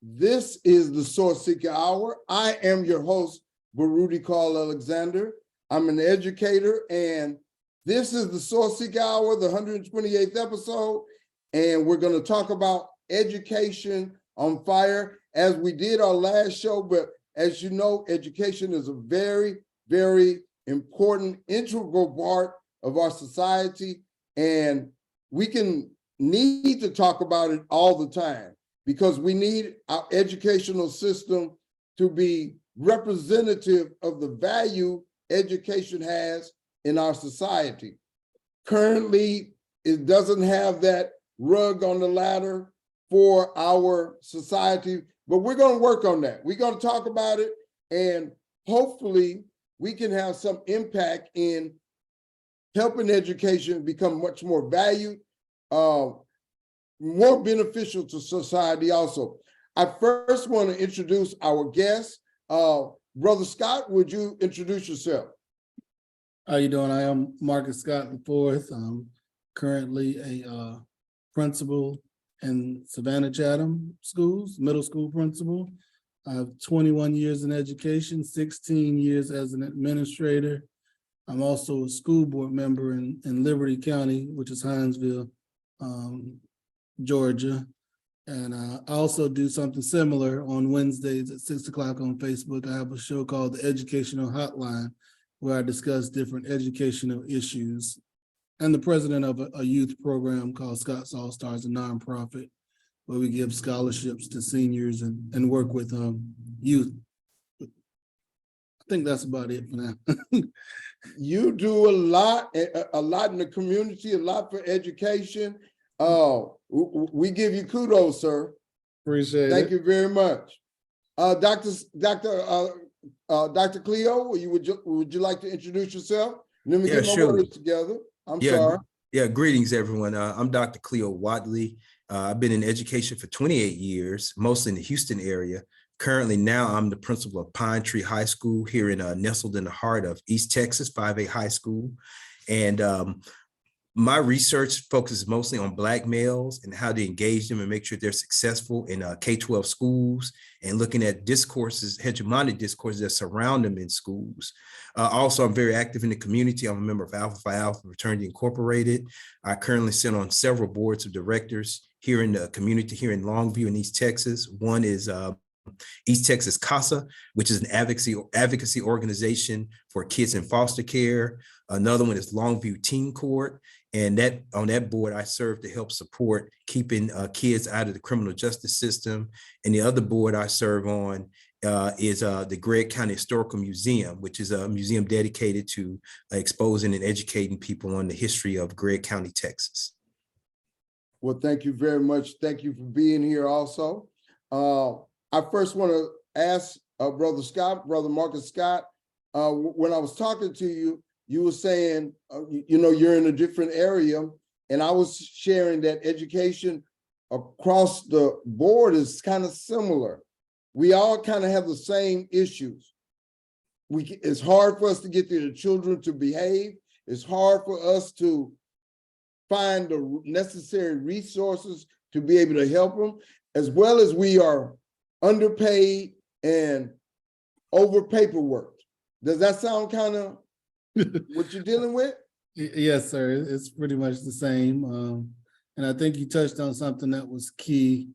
This is the Sourceseeker Hour. I am your host, Baruti Carl Alexander. I'm an educator, and this is the Sourceseeker Hour, the 128th episode, and we're going to talk about education on fire, as we did our last show. But as you know, education is a very, very important, integral part of our society, and we need to talk about it all the time, because we need our educational system to be representative of the value education has in our society. Currently, it doesn't have that rug on the ladder for our society, but we're going to work on that. We're going to talk about it, and hopefully we can have some impact in helping education become much more valued, more beneficial to society also. I first want to introduce our guest. Brother Scott, would you introduce yourself? How you doing? I am Marcus Scott IV. I'm currently a principal in Savannah Chatham schools, middle school principal. I have 21 years in education, 16 years as an administrator. I'm also a school board member in Liberty County, which is Hinesville, Georgia. And I also do something similar on Wednesdays at 6 o'clock on Facebook. I have a show called The Educational Hotline, where I discuss different educational issues. I'm the president of a youth program called Scott's All Stars, a nonprofit, where we give scholarships to seniors and work with youth. I think that's about it for now. You do a lot in the community, a lot for education. We give you kudos, sir. Appreciate it. Thank you very much. Dr. Cleo, would you like to introduce yourself? Let me get my words together. I'm sorry. Yeah, greetings, everyone. I'm Dr. Cleo Wadley. I've been in education for 28 years, mostly in the Houston area. Currently, now I'm the principal of Pine Tree High School here in nestled in the heart of East Texas, 5A High School. And my research focuses mostly on Black males and how to engage them and make sure they're successful in K-12 schools, and looking at discourses, hegemonic discourses that surround them in schools. Also, I'm very active in the community. I'm a member of Alpha Phi Alpha Fraternity Incorporated. I currently sit on several boards of directors here in the community, here in Longview in East Texas. One is East Texas CASA, which is an advocacy organization for kids in foster care. Another one is Longview Teen Court. And on that board, I serve to help support keeping kids out of the criminal justice system. And the other board I serve on is the Gregg County Historical Museum, which is a museum dedicated to exposing and educating people on the history of Gregg County, Texas. Well, thank you very much. Thank you for being here also. I first want to ask Brother Marcus Scott, when I was talking to you, you were saying, you're in a different area, and I was sharing that education across the board is kind of similar. We all kind of have the same issues. It's hard for us to get the children to behave. It's hard for us to find the necessary resources to be able to help them, as well as we are underpaid and over paperwork. Does that sound kind of what you're dealing with? Yes, sir. It's pretty much the same. And I think you touched on something that was key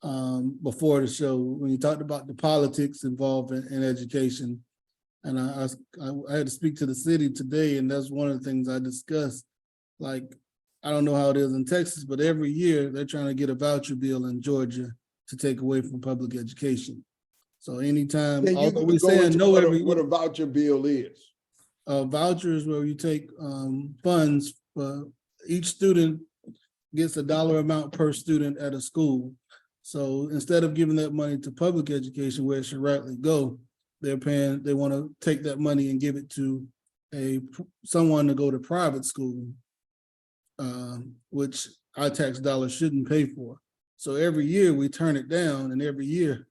before the show when you talked about the politics involved in education. And I had to speak to the city today, and that's one of the things I discussed. Like, I don't know how it is in Texas, but every year they're trying to get a voucher bill in Georgia to take away from public education. So anytime, although we're saying no every what a voucher bill is. Vouchers where you take funds for each student gets a dollar amount per student at a school. So instead of giving that money to public education where it should rightly go, they want to take that money and give it to someone to go to private school, which our tax dollars shouldn't pay for. So every year we turn it down, and every year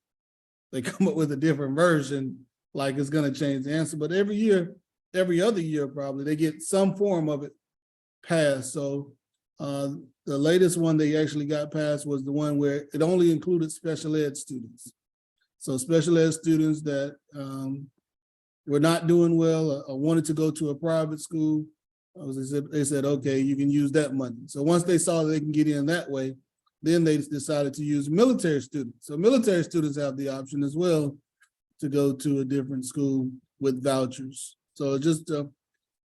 they come up with a different version, like it's going to change the answer. But every other year probably, they get some form of it passed. So the latest one they actually got passed was the one where it only included special ed students. So special ed students that were not doing well or wanted to go to a private school, they said, okay, you can use that money. So once they saw they can get in that way, then they decided to use military students. So military students have the option as well to go to a different school with vouchers. So just a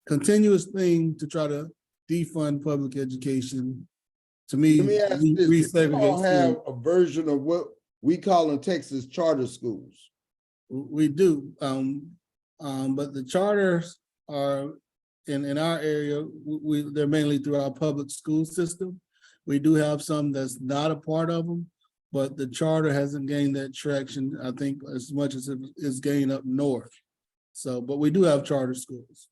continuous thing to try to defund public education. To me, Let me ask this, do you all resegregate have schools. a version of what we call in Texas charter schools? We do, but the charters are in our area. They're mainly through our public school system. We do have some that's not a part of them, but the charter hasn't gained that traction, I think, as much as it is gained up north. So, but we do have charter schools.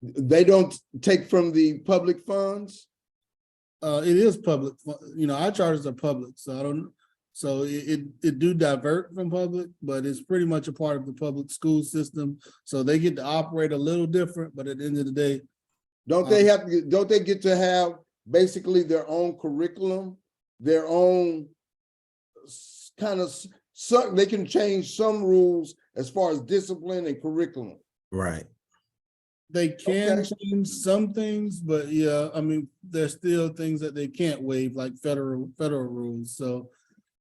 They don't take from the public funds? It is public, our charters are public, so I don't, so it do divert from public, but it's pretty much a part of the public school system. So they get to operate a little different, but at the end of the day. Don't they get to have basically their own curriculum, their own kind of, they can change some rules as far as discipline and curriculum? Right. They can change some things, but yeah, I mean, there's still things that they can't waive, like federal rules. So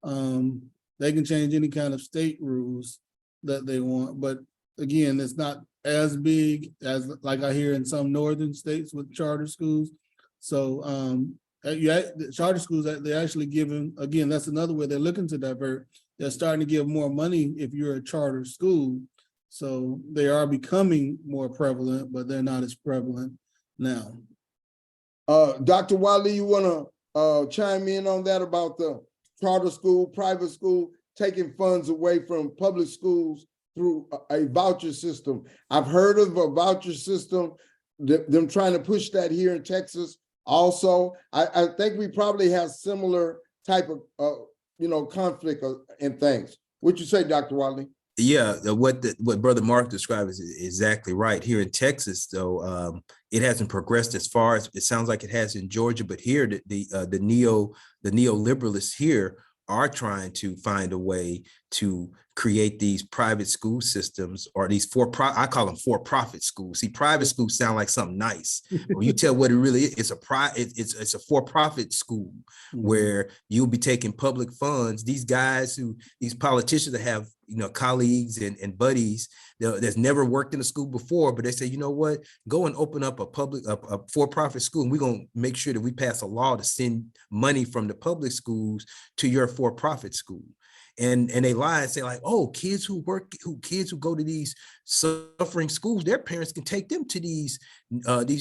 they can change any kind of state rules that they want. But again, it's not as big as like I hear in some northern states with charter schools. So the charter schools, they're actually giving, again, that's another way they're looking to divert. They're starting to give more money if you're a charter school. So they are becoming more prevalent, but they're not as prevalent now. Dr. Wadley, you want to chime in on that about the charter school, private school, taking funds away from public schools through a voucher system? I've heard of a voucher system, them trying to push that here in Texas also. I think we probably have similar type of, conflict and things. What'd you say, Dr. Wadley? Yeah, what Brother Mark described is exactly right. Here in Texas, though, it hasn't progressed as far as it sounds like it has in Georgia. But here, the neoliberalists here are trying to find a way to create these private school systems, or these I call them for-profit schools. See, private schools sound like something nice. When you tell what it really is, it's a for-profit school where you'll be taking public funds. These politicians that have colleagues and buddies that's never worked in a school before, but they say, you know what, go and open up a for-profit school, and we're going to make sure that we pass a law to send money from the public schools to your for-profit school. And they lie and say, like, oh, kids who go to these suffering schools, their parents can take them to these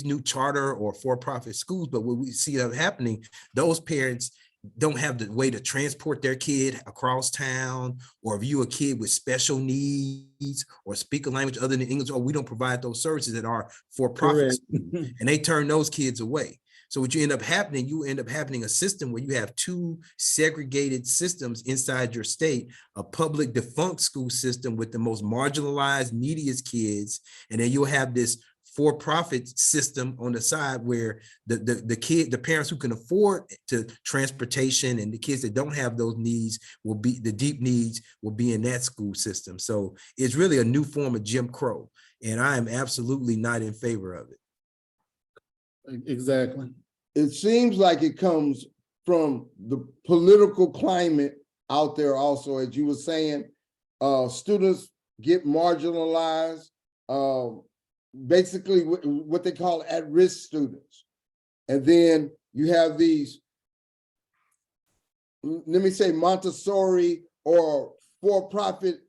new charter or for-profit schools. But what we see that happening, those parents don't have the way to transport their kid across town, or if you're a kid with special needs or speak a language other than English, or we don't provide those services at our for-profit school, and they turn those kids away. So what you end up having a system where you have two segregated systems inside your state, a public defunct school system with the most marginalized, neediest kids, and then you'll have this for-profit system on the side where the parents who can afford to transportation and the kids that don't have those needs the deep needs will be in that school system. So it's really a new form of Jim Crow, and I am absolutely not in favor of it. Exactly. It seems like it comes from the political climate out there also, as you were saying. Students get marginalized, basically what they call at-risk students. And then you have these, let me say, Montessori or for-profit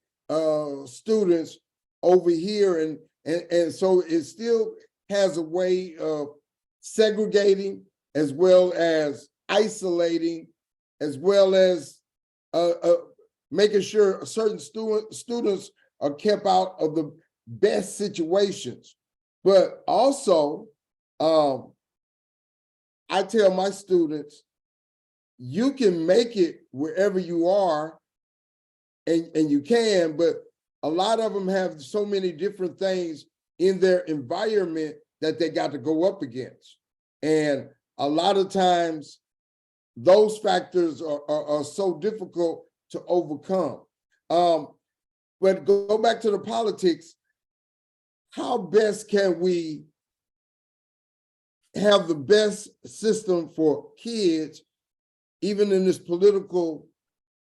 students over here. And so it still has a way of segregating, as well as isolating, as well as making sure certain students are kept out of the best situations. But also, I tell my students, you can make it wherever you are, and you can, but a lot of them have so many different things in their environment that they got to go up against. And a lot of times those factors are so difficult to overcome. But go back to the politics. How best can we have the best system for kids, even in this political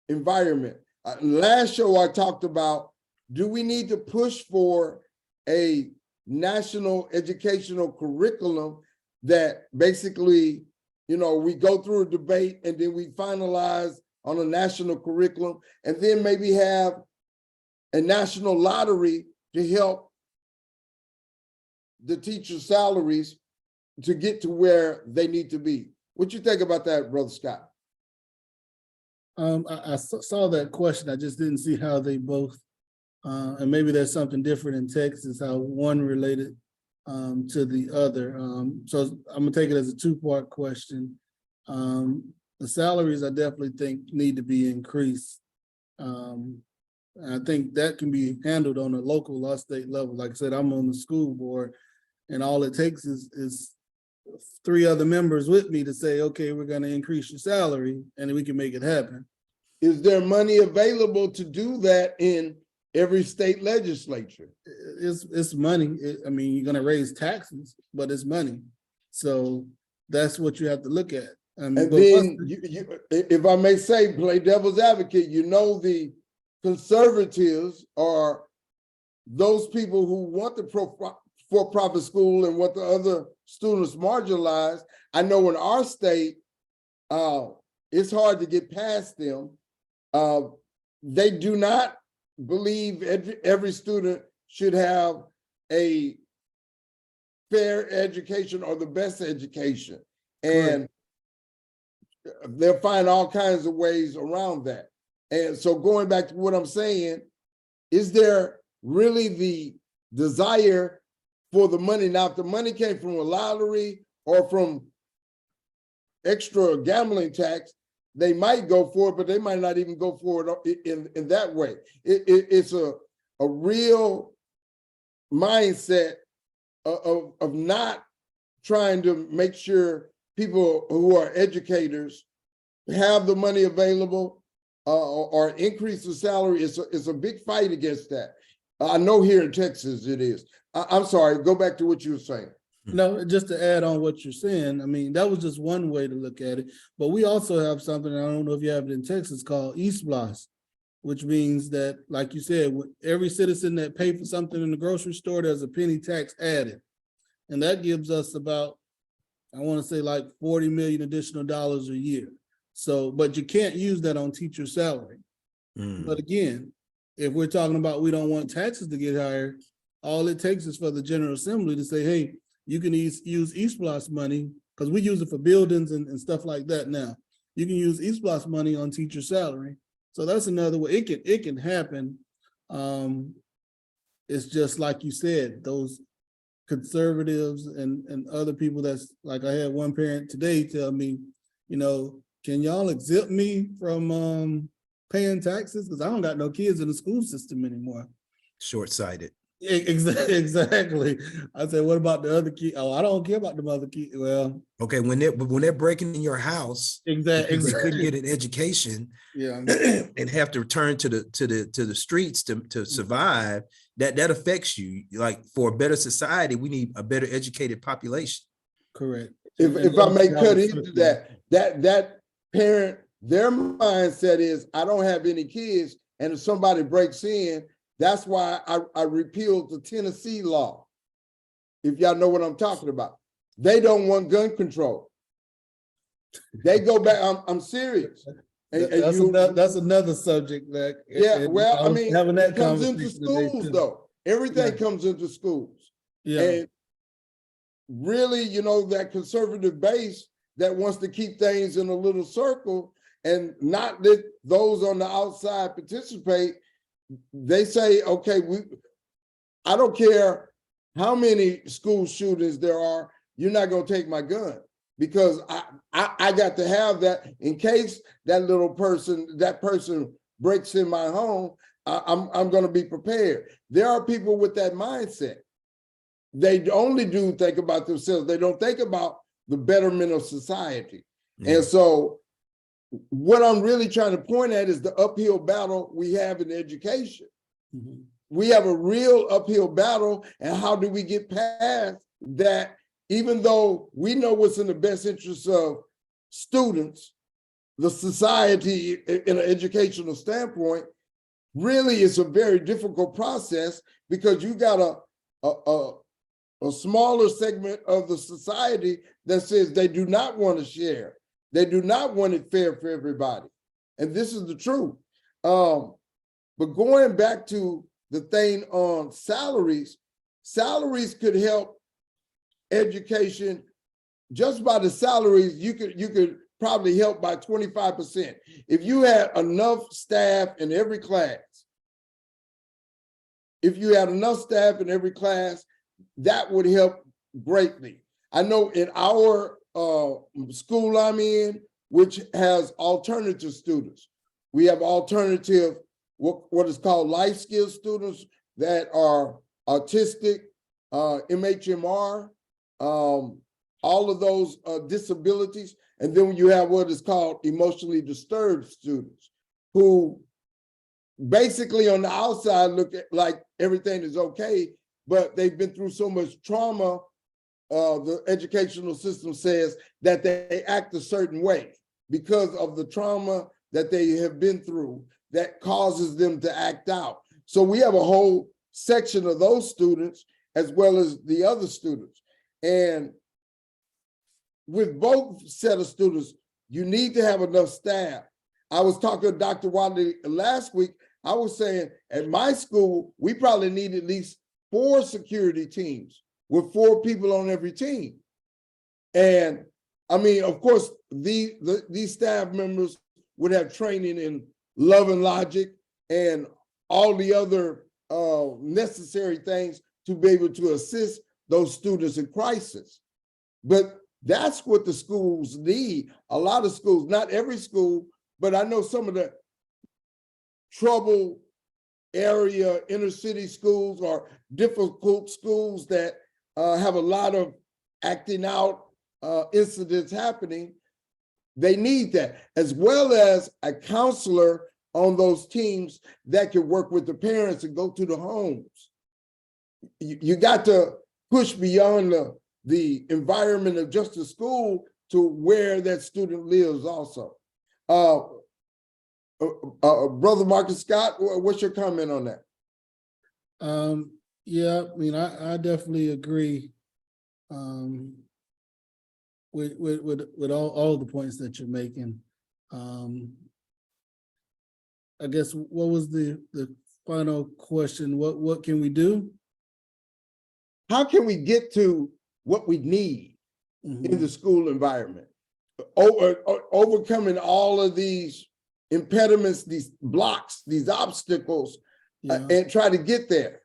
environment? Last show I talked about, do we need to push for a national educational curriculum that basically, we go through a debate and then we finalize on a national curriculum, and then maybe have a national lottery to help the teachers' salaries to get to where they need to be? What you think about that, Brother Scott? I saw that question. I just didn't see how they both, and maybe there's something different in Texas, how one related to the other. So I'm gonna take it as a two-part question. The salaries I definitely think need to be increased. I think that can be handled on a local or state level. Like I said, I'm on the school board, and all it takes is 3 other members with me to say, okay, we're gonna increase your salary, and we can make it happen. Is there money available to do that in every state legislature? It's money. I mean, you're gonna raise taxes, but it's money. So that's what you have to look at. And then, if I may say, play devil's advocate, the conservatives are those people who want the for-profit school and want the other students marginalized. I know in our state, it's hard to get past them. They do not believe every student should have a fair education or the best education. And they'll find all kinds of ways around that. And so going back to what I'm saying, is there really the desire for the money? Now, if the money came from a lottery or from extra gambling tax, they might go for it, but they might not even go for it in that way. It's a real mindset of not trying to make sure people who are educators have the money available or increase the salary. It's a big fight against that. I know here in Texas it is. I'm sorry, go back to what you were saying. No, just to add on what you're saying, I mean, that was just one way to look at it. But we also have something, I don't know if you have it in Texas, called East Blast, which means that, like you said, every citizen that paid for something in the grocery store, there's a penny tax added. And that gives us about, I want to say like 40 million additional dollars a year. So, but you can't use that on teacher salary. But again, if we're talking about we don't want taxes to get higher, all it takes is for the General Assembly to say, hey, you can use East Blast money, because we use it for buildings and stuff like that now. You can use East Blast money on teacher salary. So that's another way. It can happen. It's just like you said, those conservatives and other people that's like, I had one parent today tell me, can y'all exempt me from paying taxes? Because I don't got no kids in the school system anymore. Short-sighted. Exactly. I said, what about the other kids? Oh, I don't care about the other kids. Well, okay, when they're breaking in your house, exactly. They couldn't get an education, and have to return to the streets to survive. That affects you. Like, for a better society, we need a better educated population. Correct. If I may cut into that parent, their mindset is, I don't have any kids, and if somebody breaks in, that's why I repealed the Tennessee law. If y'all know what I'm talking about. They don't want gun control. They go back, I'm serious. That's another subject. Well, I mean, it comes into schools though. Everything comes into schools. Yeah. And really, that conservative base that wants to keep things in a little circle and not let those on the outside participate. They say, okay, I don't care how many school shootings there are, you're not gonna take my gun, because I got to have that in case that person breaks in my home. I'm gonna be prepared. There are people with that mindset. They only think about themselves. They don't think about the betterment of society. Yeah. And so what I'm really trying to point at is the uphill battle we have in education. Mhm. We have a real uphill battle, and how do we get past that? Even though we know what's in the best interest of students, the society in an educational standpoint, really is a very difficult process, because you got a smaller segment of the society that says they do not want to share. They do not want it fair for everybody. And this is the truth. But going back to the thing on salaries could help education. Just by the salaries, you could probably help by 25%. If you had enough staff in every class, that would help greatly. I know in our school I'm in, which has alternative students, we have alternative, what is called life skills students that are autistic, MHMR, all of those disabilities. And then you have what is called emotionally disturbed students, who basically on the outside look like everything is okay, but they've been through so much trauma. The educational system says that they act a certain way because of the trauma that they have been through that causes them to act out. So we have a whole section of those students as well as the other students. And with both set of students, you need to have enough staff. I was talking to Dr. Wadley last week. I was saying at my school, we probably need at least 4 security teams with 4 people on every team. And I mean, of course, these staff members would have training in love and logic and all the other necessary things to be able to assist those students in crisis. But that's what the schools need. A lot of schools, not every school, but I know some of the trouble area inner city schools or difficult schools that have a lot of acting out incidents happening. They need that, as well as a counselor on those teams that can work with the parents and go to the homes. You got to push beyond the environment of just a school to where that student lives also. Brother Marcus Scott, what's your comment on that? Yeah, I mean, I definitely agree with all the points that you're making. I guess what was the final question? What can we do? How can we get to what we need in the school environment? Overcoming all of these impediments, these blocks, these obstacles, and try to get there.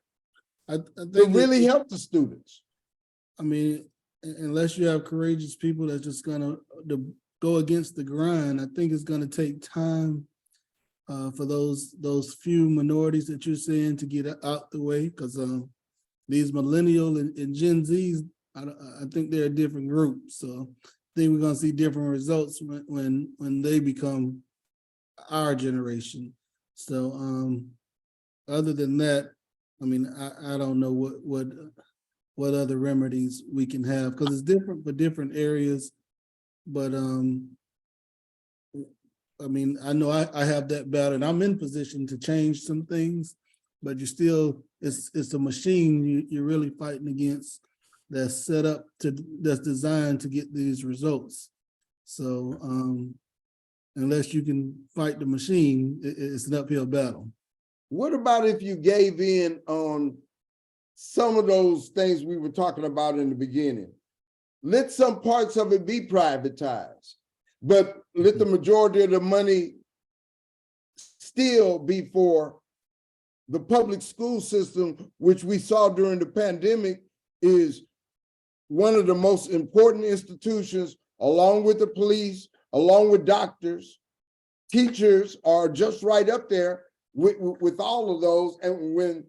I think to really help the students. I mean, unless you have courageous people that's just gonna go against the grind, I think it's gonna take time for those few minorities that you're saying to get out the way, because these millennial and Gen Zs, I think they're a different group. So I think we're gonna see different results when they become our generation. So other than that, I mean, I don't know what other remedies we can have, because it's different for different areas. But I mean, I know I have that battle, and I'm in position to change some things, but you still, it's a machine you're really fighting against that's set up that's designed to get these results. So unless you can fight the machine, it's an uphill battle. What about if you gave in on some of those things we were talking about in the beginning? Let some parts of it be privatized, but let the majority of the money still be for the public school system, which we saw during the pandemic is one of the most important institutions, along with the police, along with doctors. Teachers are just right up there with all of those. And when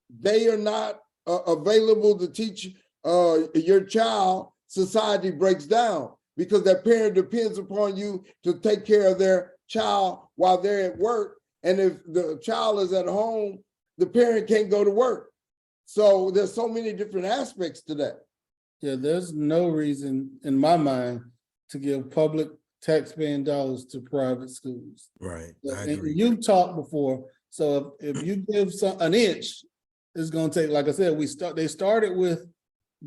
they are not available to teach your child, society breaks down because that parent depends upon you to take care of their child while they're at work. And if the child is at home, the parent can't go to work. So there's so many different aspects to that. Yeah, there's no reason in my mind to give public taxpaying dollars to private schools. Right. I And agree. you've talked before, so if you give an inch, it's gonna take, like I said, they started with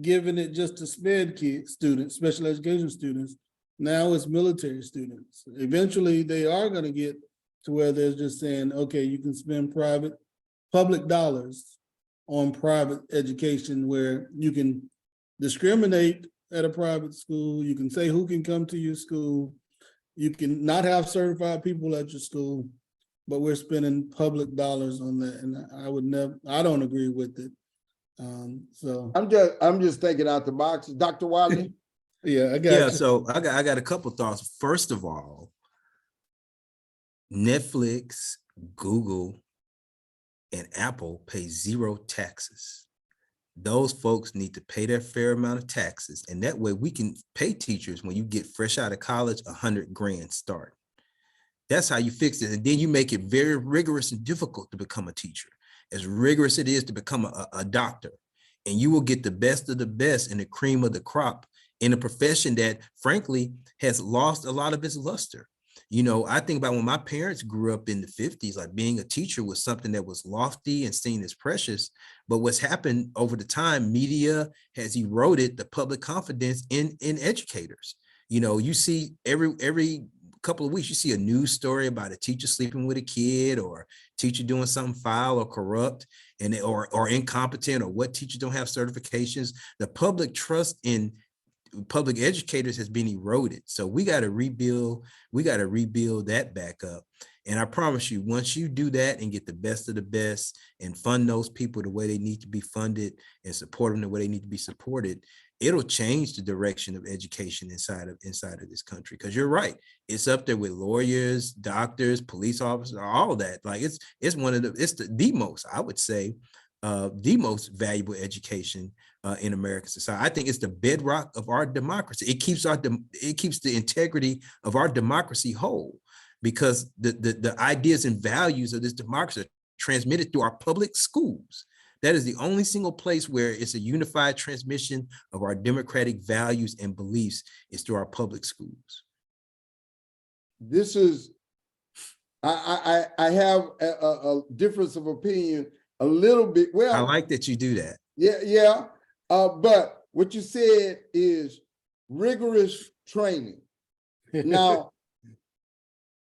giving it just to SPED kids, students, special education students. Now it's military students. Eventually, they are gonna get to where they're just saying, okay, you can spend public dollars on private education where you can discriminate at a private school. You can say who can come to your school. You can not have certified people at your school, but we're spending public dollars on that. And I don't agree with it. So I'm just thinking out the box. Dr. Wadley? yeah, I got Yeah, you. so I got a couple thoughts. First of all, Netflix, Google, and Apple pay zero taxes. Those folks need to pay their fair amount of taxes. And that way we can pay teachers when you get fresh out of college, $100 grand start. That's how you fix it. And then you make it very rigorous and difficult to become a teacher, as rigorous it is to become a doctor. And you will get the best of the best and the cream of the crop in a profession that, frankly, has lost a lot of its luster. You know, I think about when my parents grew up in the 50s, like being a teacher was something that was lofty and seen as precious. But what's happened over the time, media has eroded the public confidence in educators. You know, you see every couple of weeks, you see a news story about a teacher sleeping with a kid or teacher doing something foul or corrupt or incompetent, or what teachers don't have certifications. The public trust in public educators has been eroded. So we got to rebuild that back up. And I promise you, once you do that and get the best of the best and fund those people the way they need to be funded and support them the way they need to be supported, it'll change the direction of education inside of this country. Because you're right, it's up there with lawyers, doctors, police officers, all that. Like it's the most, I would say, the most valuable education in American society. I think it's the bedrock of our democracy. It keeps the integrity of our democracy whole, because the ideas and values of this democracy are transmitted through our public schools. That is the only single place where it's a unified transmission of our democratic values and beliefs, is through our public schools. This is, I have a difference of opinion a little bit. Well, I like that you do that. Yeah. But what you said is rigorous training. Now,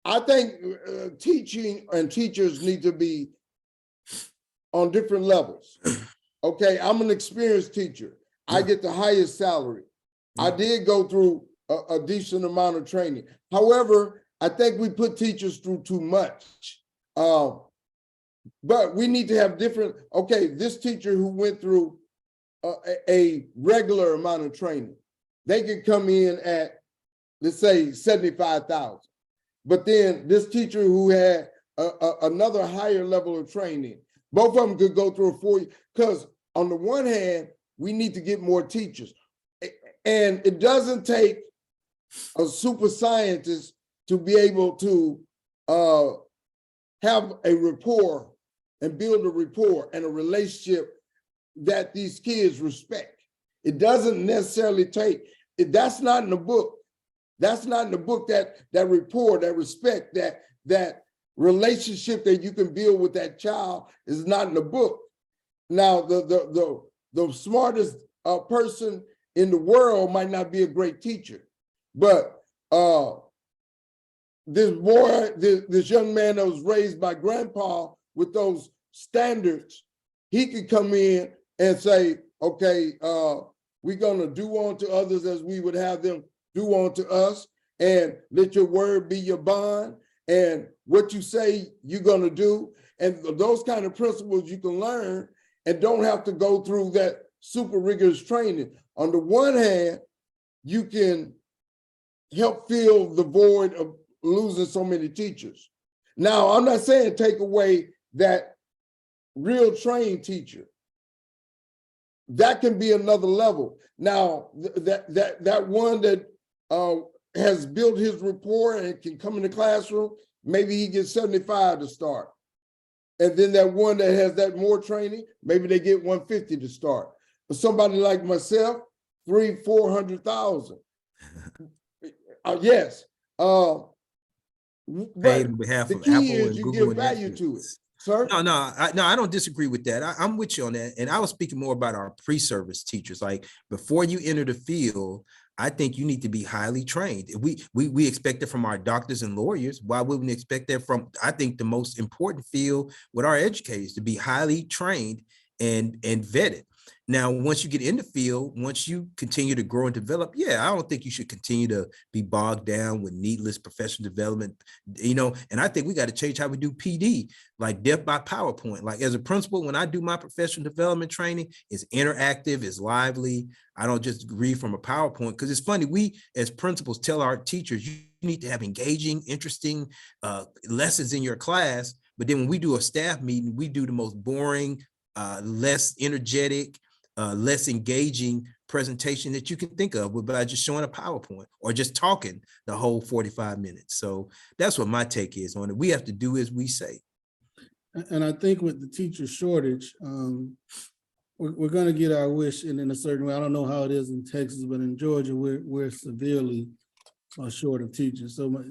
I think teaching and teachers need to be on different levels. Okay, I'm an experienced teacher. I get the highest salary. I did go through a decent amount of training. However, I think we put teachers through too much. But we need to have different, okay, this teacher who went through a regular amount of training, they could come in at, let's say, 75,000. But then this teacher who had another higher level of training, both of them could go through a 4 year, because on the one hand, we need to get more teachers. And it doesn't take a super scientist to be able to have a rapport and build a rapport and a relationship that these kids respect. It doesn't necessarily take, that's not in the book. That's not in the book, that rapport, that respect, that relationship that you can build with that child is not in the book. Now, the smartest person in the world might not be a great teacher, but this young man that was raised by grandpa with those standards, he could come in and say, okay, we're gonna do unto others as we would have them do unto us, and let your word be your bond, and what you say you're gonna do. And those kind of principles you can learn and don't have to go through that super rigorous training. On the one hand, you can help fill the void of losing so many teachers. Now, I'm not saying take away that real trained teacher, that can be another level. Now, that one that has built his rapport and can come in the classroom, maybe he gets 75 to start. And then that one that has that more training, maybe they get 150 to start. But somebody like myself, 300,000-400,000. Yes. Paid But on behalf the of key Apple is and you Google give and value to it, Netflix. sir. No, I don't disagree with that. I'm with you on that. And I was speaking more about our pre-service teachers. Like before you enter the field, I think you need to be highly trained. We expect it from our doctors and lawyers. Why wouldn't we expect that from, I think, the most important field with our educators, to be highly trained and vetted. Now, once you get in the field, once you continue to grow and develop, yeah, I don't think you should continue to be bogged down with needless professional development, and I think we got to change how we do PD, like death by PowerPoint. Like as a principal, when I do my professional development training, it's interactive, it's lively. I don't just read from a PowerPoint, because it's funny, we as principals tell our teachers, you need to have engaging, interesting lessons in your class. But then when we do a staff meeting, we do the most boring, less energetic, less engaging presentation that you can think of by just showing a PowerPoint or just talking the whole 45 minutes. So that's what my take is on it. We have to do as we say. And I think with the teacher shortage, we're going to get our wish in a certain way. I don't know how it is in Texas, but in Georgia, we're severely short of teachers. So,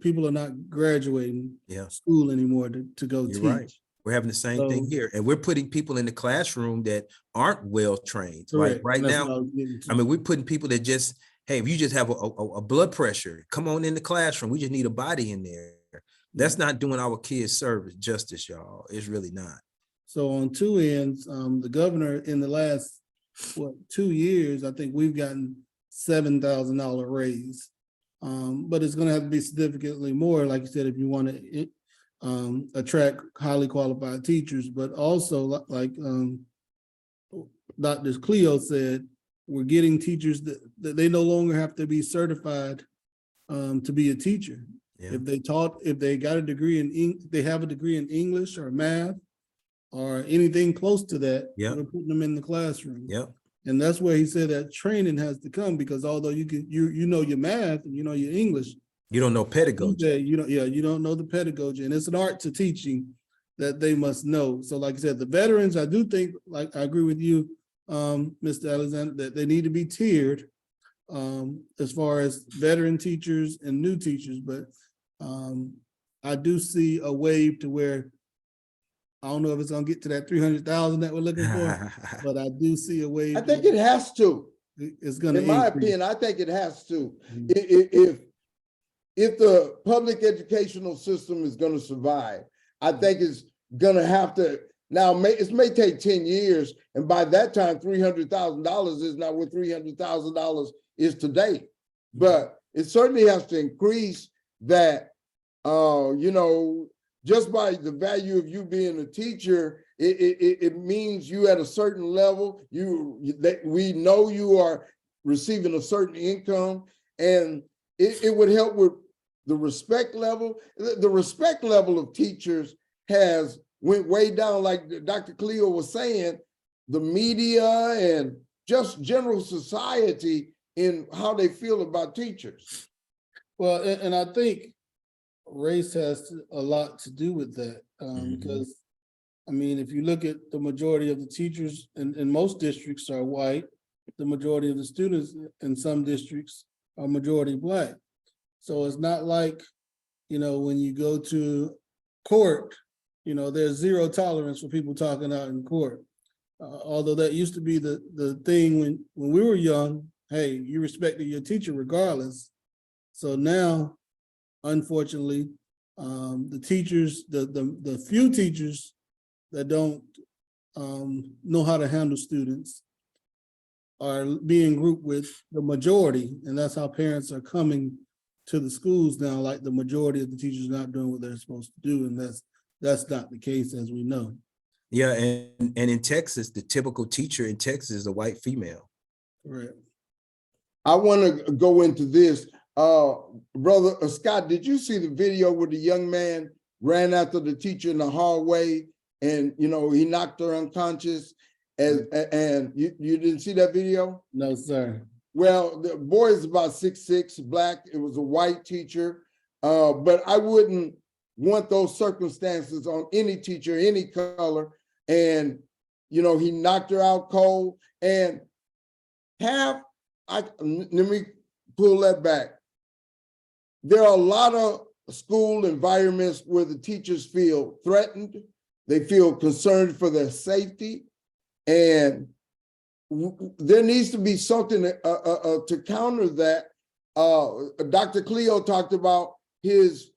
people are not graduating school anymore to go teach. Right. We're having the same thing here. And we're putting people in the classroom that aren't well trained. Like right now, we're putting people that just, hey, if you just have a blood pressure, come on in the classroom. We just need a body in there. That's not doing our kids service justice, y'all. It's really not. So on two ends, the governor in the last 2 years, I think we've gotten $7,000 raise. But it's going to have to be significantly more, like you said, if you want to attract highly qualified teachers. But also, like Dr. Cleo said, we're getting teachers that they no longer have to be certified to be a teacher. Yeah. If they got a degree they have a degree in English or math or anything close to that, we're putting them in the classroom. Yep. And that's where he said that training has to come, because although you know your math and you know your English, you don't know pedagogy. You don't know the pedagogy, and it's an art to teaching that they must know. So, like I said, the veterans, I do think, like I agree with you, Mr. Alexander, that they need to be tiered as far as veteran teachers and new teachers. But I do see a wave to where, I don't know if it's going to get to that 300,000 that we're looking for, but I do see a wave. I think it has to. It's going to, in my opinion, I think it has to. Mm-hmm. If the public educational system is going to survive, I think it's going to have to. Now, it may take 10 years, and by that time, $300,000 is not what $300,000 is today. But it certainly has to increase that. Just by the value of you being a teacher, it means you at a certain level. We know you are receiving a certain income, and it would help with the respect level. The respect level of teachers has went way down, like Dr. Cleo was saying. The media and just general society in how they feel about teachers. Well, and I think race has a lot to do with that, because, if you look at the majority of the teachers in most districts are white, the majority of the students in some districts are majority Black. So it's not like, when you go to court, there's zero tolerance for people talking out in court. Although that used to be the thing when we were young, hey, you respected your teacher regardless. So now, unfortunately, the teachers, the few teachers that don't know how to handle students are being grouped with the majority, and that's how parents are coming to the schools now. Like the majority of the teachers not doing what they're supposed to do, and that's not the case, as we know. Yeah, and in Texas, the typical teacher in Texas is a white female. Right. I want to go into this. Brother Scott, did you see the video where the young man ran after the teacher in the hallway and, he knocked her unconscious? And you didn't see that video? No, sir. Well, the boy is about 6'6", black. It was a white teacher. But I wouldn't want those circumstances on any teacher, any color. And, you know, he knocked her out cold. And let me pull that back. There are a lot of school environments where the teachers feel threatened. They feel concerned for their safety. And there needs to be something to counter that. Dr. Cleo talked about his,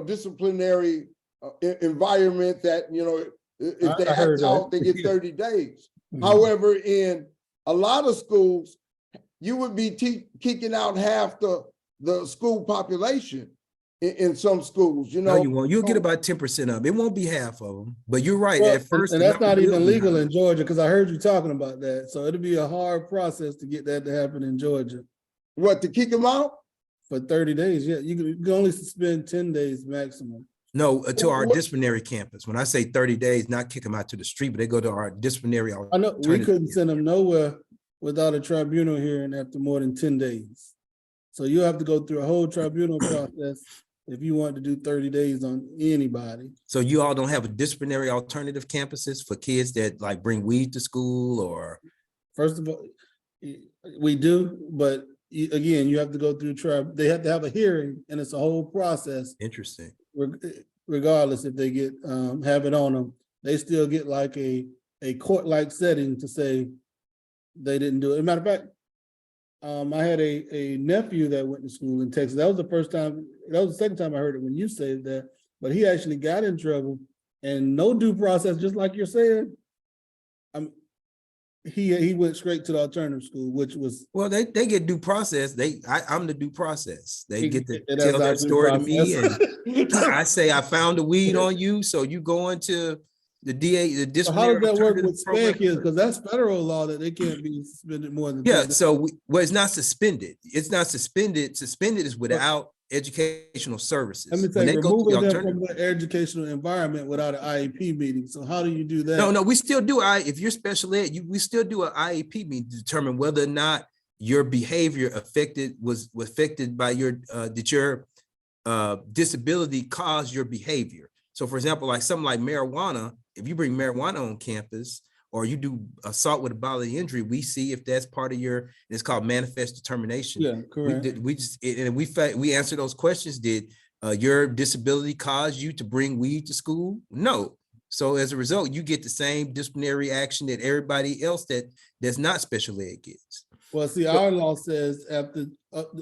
disciplinary environment that, if they act out, they get 30 days. Mm-hmm. However, in a lot of schools, you would be kicking out half the school population in some schools, No, you won't. You'll get about 10% of them. It won't be half of them, but you're right. Well, at first, and that's not even legal in Georgia, because I heard you talking about that. So it'll be a hard process to get that to happen in Georgia. What, to kick them out? For 30 days, yeah. You can only suspend 10 days maximum. No, to our disciplinary campus. When I say 30 days, not kick them out to the street, but they go to our disciplinary. I know we couldn't send them nowhere without a tribunal hearing after more than 10 days. So you have to go through a whole tribunal process if you want to do 30 days on anybody. So you all don't have a disciplinary alternative campuses for kids that like bring weed to school? Or first of all, we do, but again, you have to go through they have to have a hearing, and it's a whole process. Interesting. Regardless if they get have it on them, they still get like a court-like setting to say they didn't do it. As a matter of fact, I had a nephew that went to school in Texas. That was the first time. That was the second time I heard it when you said that. But he actually got in trouble, and no due process, just like you're saying. He went straight to the alternative school, which was they get due process. I'm the due process. They get to tell that story to me, and I say I found the weed on you, so you go into the DA, the disciplinary. So how does that work with SPAN kids? Because that's federal law that they can't be suspended more than 10 days. So it's not suspended. It's not suspended. Suspended is without educational services. Let me tell you, removing them from the educational environment without an IEP meeting. So how do you do that? No, we still do. If you're special ed, we still do an IEP meeting to determine whether or not your behavior was affected by did your disability cause your behavior. So for example, like something like marijuana, if you bring marijuana on campus, or you do assault with a bodily injury, we see if that's part of it's called manifest determination. Yeah, correct. We answer those questions. Did your disability cause you to bring weed to school? No. So as a result, you get the same disciplinary action that everybody else that's not special ed gets. Well, see, our law says after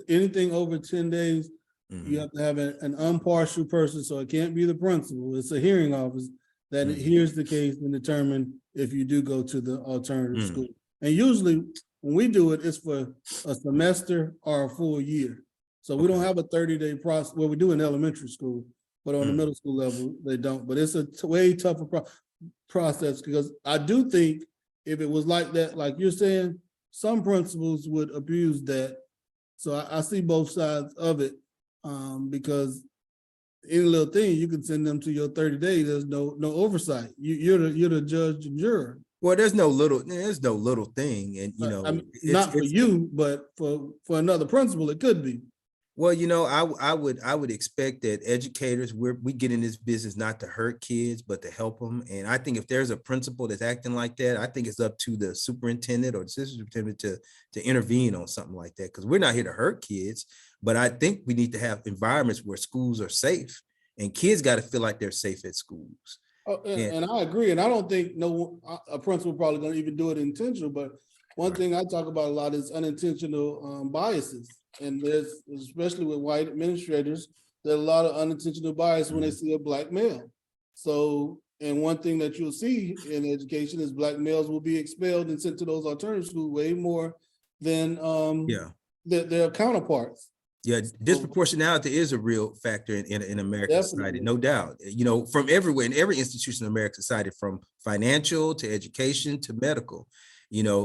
anything over 10 days, you have to have an impartial person. So it can't be the principal. It's a hearing office that hears the case and determine if you do go to the alternative school. And usually when we do it, it's for a semester or a full year. So we don't have a 30-day process. Well, we do in elementary school, but on the middle school level, they don't. But it's a way tougher process, because I do think if it was like that, like you're saying, some principals would abuse that. So I see both sides of it, because any little thing, you can send them to your 30 days. There's no oversight. You're the judge and juror. Well, there's no little thing, and not for you, but for another principal, it could be. Well, I would expect that educators, we get in this business not to hurt kids, but to help them. And I think if there's a principal that's acting like that, I think it's up to the superintendent or the assistant superintendent to intervene on something like that, because we're not here to hurt kids. But I think we need to have environments where schools are safe, and kids got to feel like they're safe at schools. Oh, and I agree. And I don't think a principal probably going to even do it intentional. But one thing I talk about a lot is unintentional biases. And there's, especially with white administrators, there's a lot of unintentional bias when they see a black male. So, and one thing that you'll see in education is black males will be expelled and sent to those alternative schools way more than their counterparts. Yeah, disproportionality is a real factor in American society, no doubt. From everywhere, in every institution in American society, from financial to education to medical,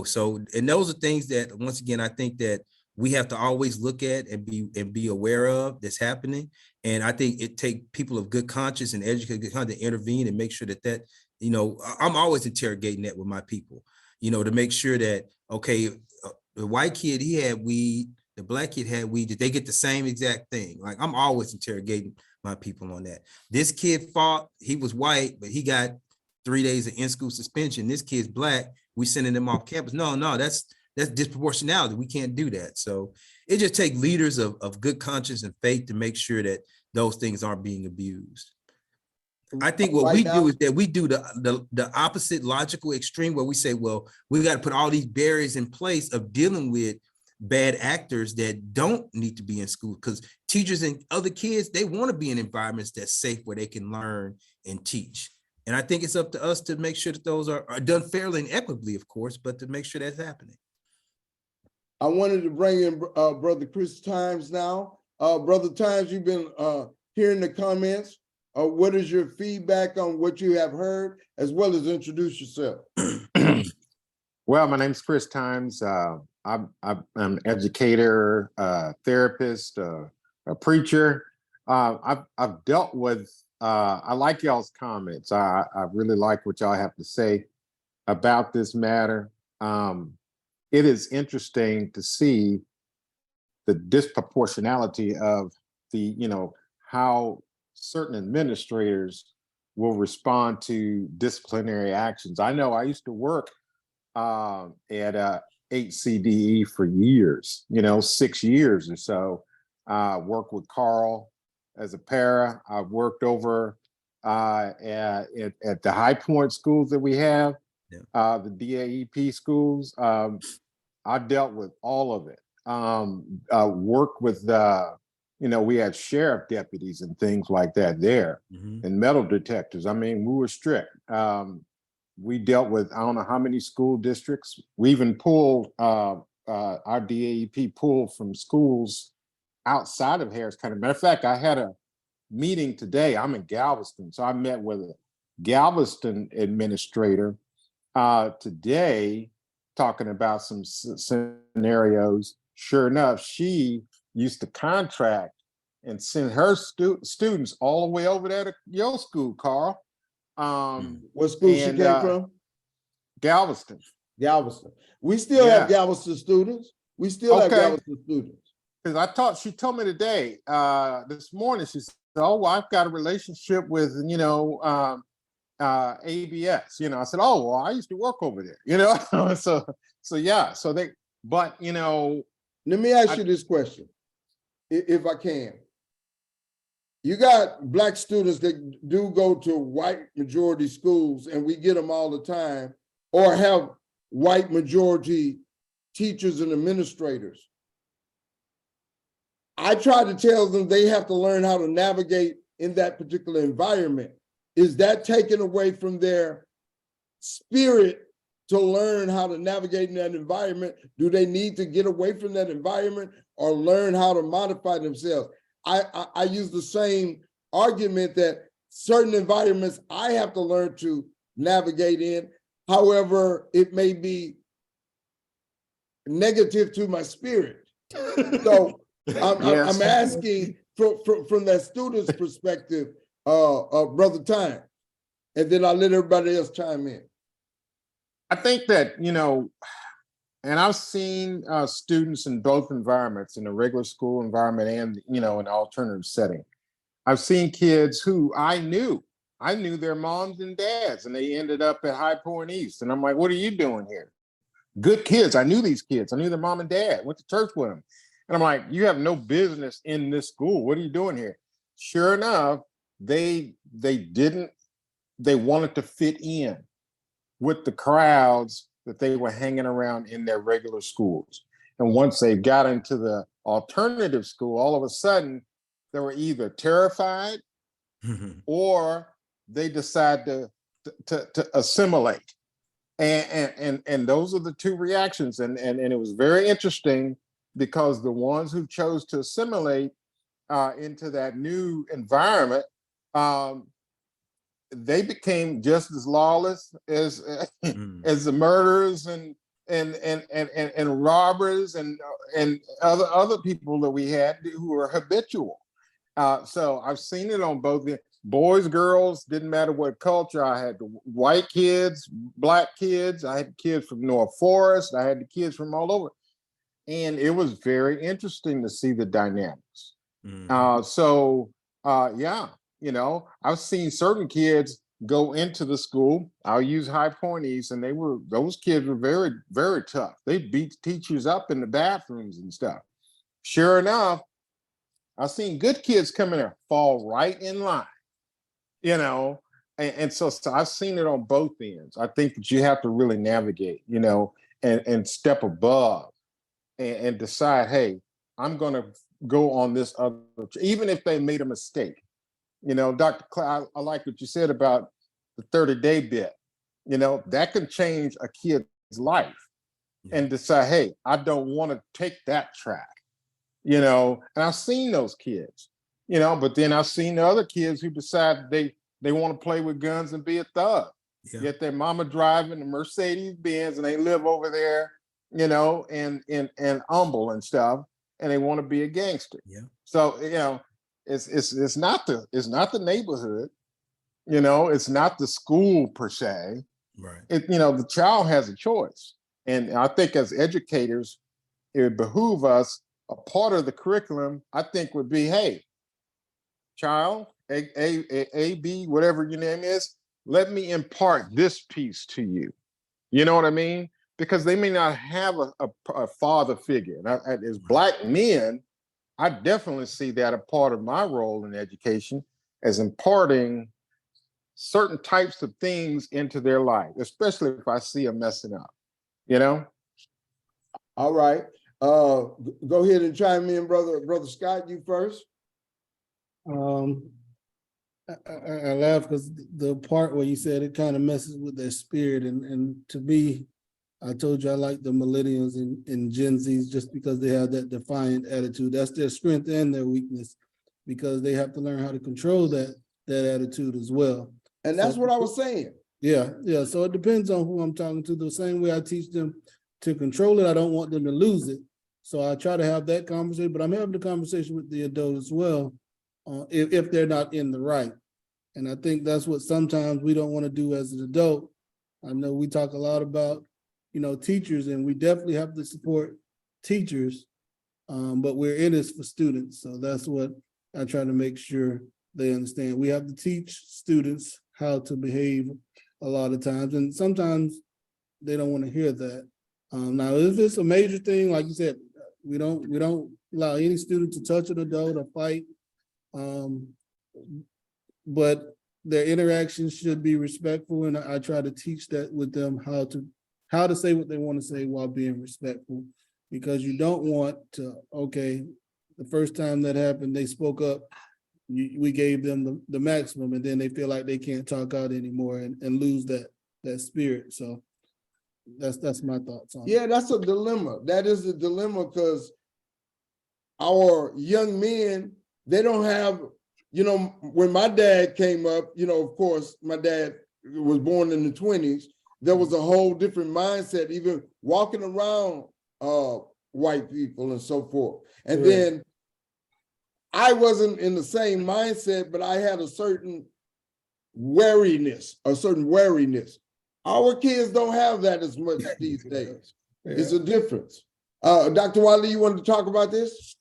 so, and those are things that, once again, I think that we have to always look at and be aware of that's happening. And I think it takes people of good conscience and educated good conscience to intervene and make sure that I'm always interrogating that with my people, to make sure that, okay, the white kid, he had weed, the black kid had weed, did they get the same exact thing? Like, I'm always interrogating my people on that. This kid fought, he was white, but he got 3 days of in-school suspension. This kid's black, we sending them off campus. No, that's disproportionality. We can't do that. So it just takes leaders of good conscience and faith to make sure that those things aren't being abused. I think what we do is that we do the opposite logical extreme, where we say, well, we got to put all these barriers in place of dealing with bad actors that don't need to be in school, because teachers and other kids, they want to be in environments that's safe, where they can learn and teach. And I think it's up to us to make sure that those are done fairly and equitably, of course, but to make sure that's happening. I wanted to bring in Brother Chris Times now. Brother Times, you've been hearing the comments. What is your feedback on what you have heard, as well as introduce yourself? Well, my name's Chris Times. I'm an educator, therapist, a preacher. I've dealt with, I like y'all's comments. I really like what y'all have to say about this matter. It is interesting to see the disproportionality of the, how certain administrators will respond to disciplinary actions. I know I used to work at HCDE for years, 6 years or so. Worked with Carl as a para. I've worked over at the High Point schools that we have, the DAEP schools. I dealt with all of it. Worked with we had sheriff deputies and things like that there, and metal detectors. I mean, we were strict. We dealt with, I don't know how many school districts. We even pulled, our DAEP pulled from schools outside of Harris County. Matter of fact, I had a meeting today. I'm in Galveston, so I met with a Galveston administrator today, talking about some scenarios. Sure enough, she used to contract and send her students all the way over there to your school, Carl. What school she came from? Galveston. Galveston. We still have Galveston students. We still have Galveston students. Because she told me today, this morning, she said, oh, well, I've got a relationship with, ABS. I said, oh, well, I used to work over there, so yeah. So they, but, let me ask you this question, if I can. You got Black students that do go to white majority schools, and we get them all the time, or have white majority teachers and administrators. I try to tell them they have to learn how to navigate in that particular environment. Is that taken away from their spirit to learn how to navigate in that environment? Do they need to get away from that environment or learn how to modify themselves? I use the same argument that certain environments I have to learn to navigate in. However, it may be negative to my spirit. So I'm asking from that student's perspective, Brother Time, and then I'll let everybody else chime in. I think that, and I've seen students in both environments, in a regular school environment and, in an alternative setting. I've seen kids who I knew their moms and dads, and they ended up at High Point East. And I'm like, what are you doing here? Good kids. I knew these kids. I knew their mom and dad, went to church with them. And I'm like, you have no business in this school. What are you doing here? Sure enough, they wanted to fit in with the crowds that they were hanging around in their regular schools. And once they got into the alternative school, all of a sudden, they were either terrified or they decide to assimilate. And those are the two reactions. And it was very interesting, because the ones who chose to assimilate into that new environment, they became just as lawless as as the murderers and robbers and other people that we had who were habitual. So I've seen it on both ends. boys, girls, didn't matter what culture. I had the white kids, black kids. I had kids from North Forest. I had the kids from all over. And it was very interesting to see the dynamics. Yeah, you know, I've seen certain kids go into the school. I'll use High Point East, and those kids were very, very tough. They beat teachers up in the bathrooms and stuff. Sure enough, I've seen good kids come in there, fall right in line, you know, and so I've seen it on both ends. I think that you have to really navigate, you know, and step above and decide, hey, I'm going to go on this other, even if they made a mistake. You know, Dr. Cleo, I like what you said about the 30-day bit. You know, that can change a kid's life and decide, hey, I don't want to take that track, you know, and I've seen those kids, you know, but then I've seen the other kids who decide they want to play with guns and be a thug. Yet their mama driving a Mercedes Benz and they live over there, you know, and humble and stuff, and they want to be a gangster. So, you know, it's not the neighborhood, you know, it's not the school per se. Right. You know, the child has a choice. And I think as educators, it would behoove us, a part of the curriculum, I think, would be, hey, child, A, B, whatever your name is, let me impart this piece to you. You know what I mean? Because they may not have a father figure. And as Black men, I definitely see that a part of my role in education as imparting certain types of things into their life, especially if I see them messing up, you know? All right. Go ahead and chime in, brother Scott, you first. I laugh because the part where you said it kind of messes with their spirit, and to me, I told you I like the millennials and Gen Zs just because they have that defiant attitude. That's their strength and their weakness, because they have to learn how to control that attitude as well. And that's what I was saying. Yeah. So it depends on who I'm talking to. The same way I teach them to control it, I don't want them to lose it. So I try to have that conversation, but I'm having the conversation with the adult as well, if they're not in the right. And I think that's what sometimes we don't want to do as an adult. I know we talk a lot about, you know, teachers, and we definitely have to support teachers, but we're in this for students. So that's what I try to make sure they understand. We have to teach students how to behave a lot of times, and sometimes they don't want to hear that. Now, if it's a major thing, like you said, we don't allow any student to touch an adult or fight, but their interactions should be respectful, and I try to teach that with them, how to say what they want to say while being respectful, because you don't want to, okay, the first time that happened, they spoke up, we gave them the maximum, and then they feel like they can't talk out anymore and lose that spirit. So that's my thoughts on it. Yeah, that's a dilemma. That is a dilemma, because our young men, they don't have, you know, when my dad came up, you know, of course, my dad was born in the 20s. There was a whole different mindset, even walking around white people and so forth. And then I wasn't in the same mindset, but I had a certain wariness. Our kids don't have that as much these days. It's a difference. Dr. Wadley, you wanted to talk about this?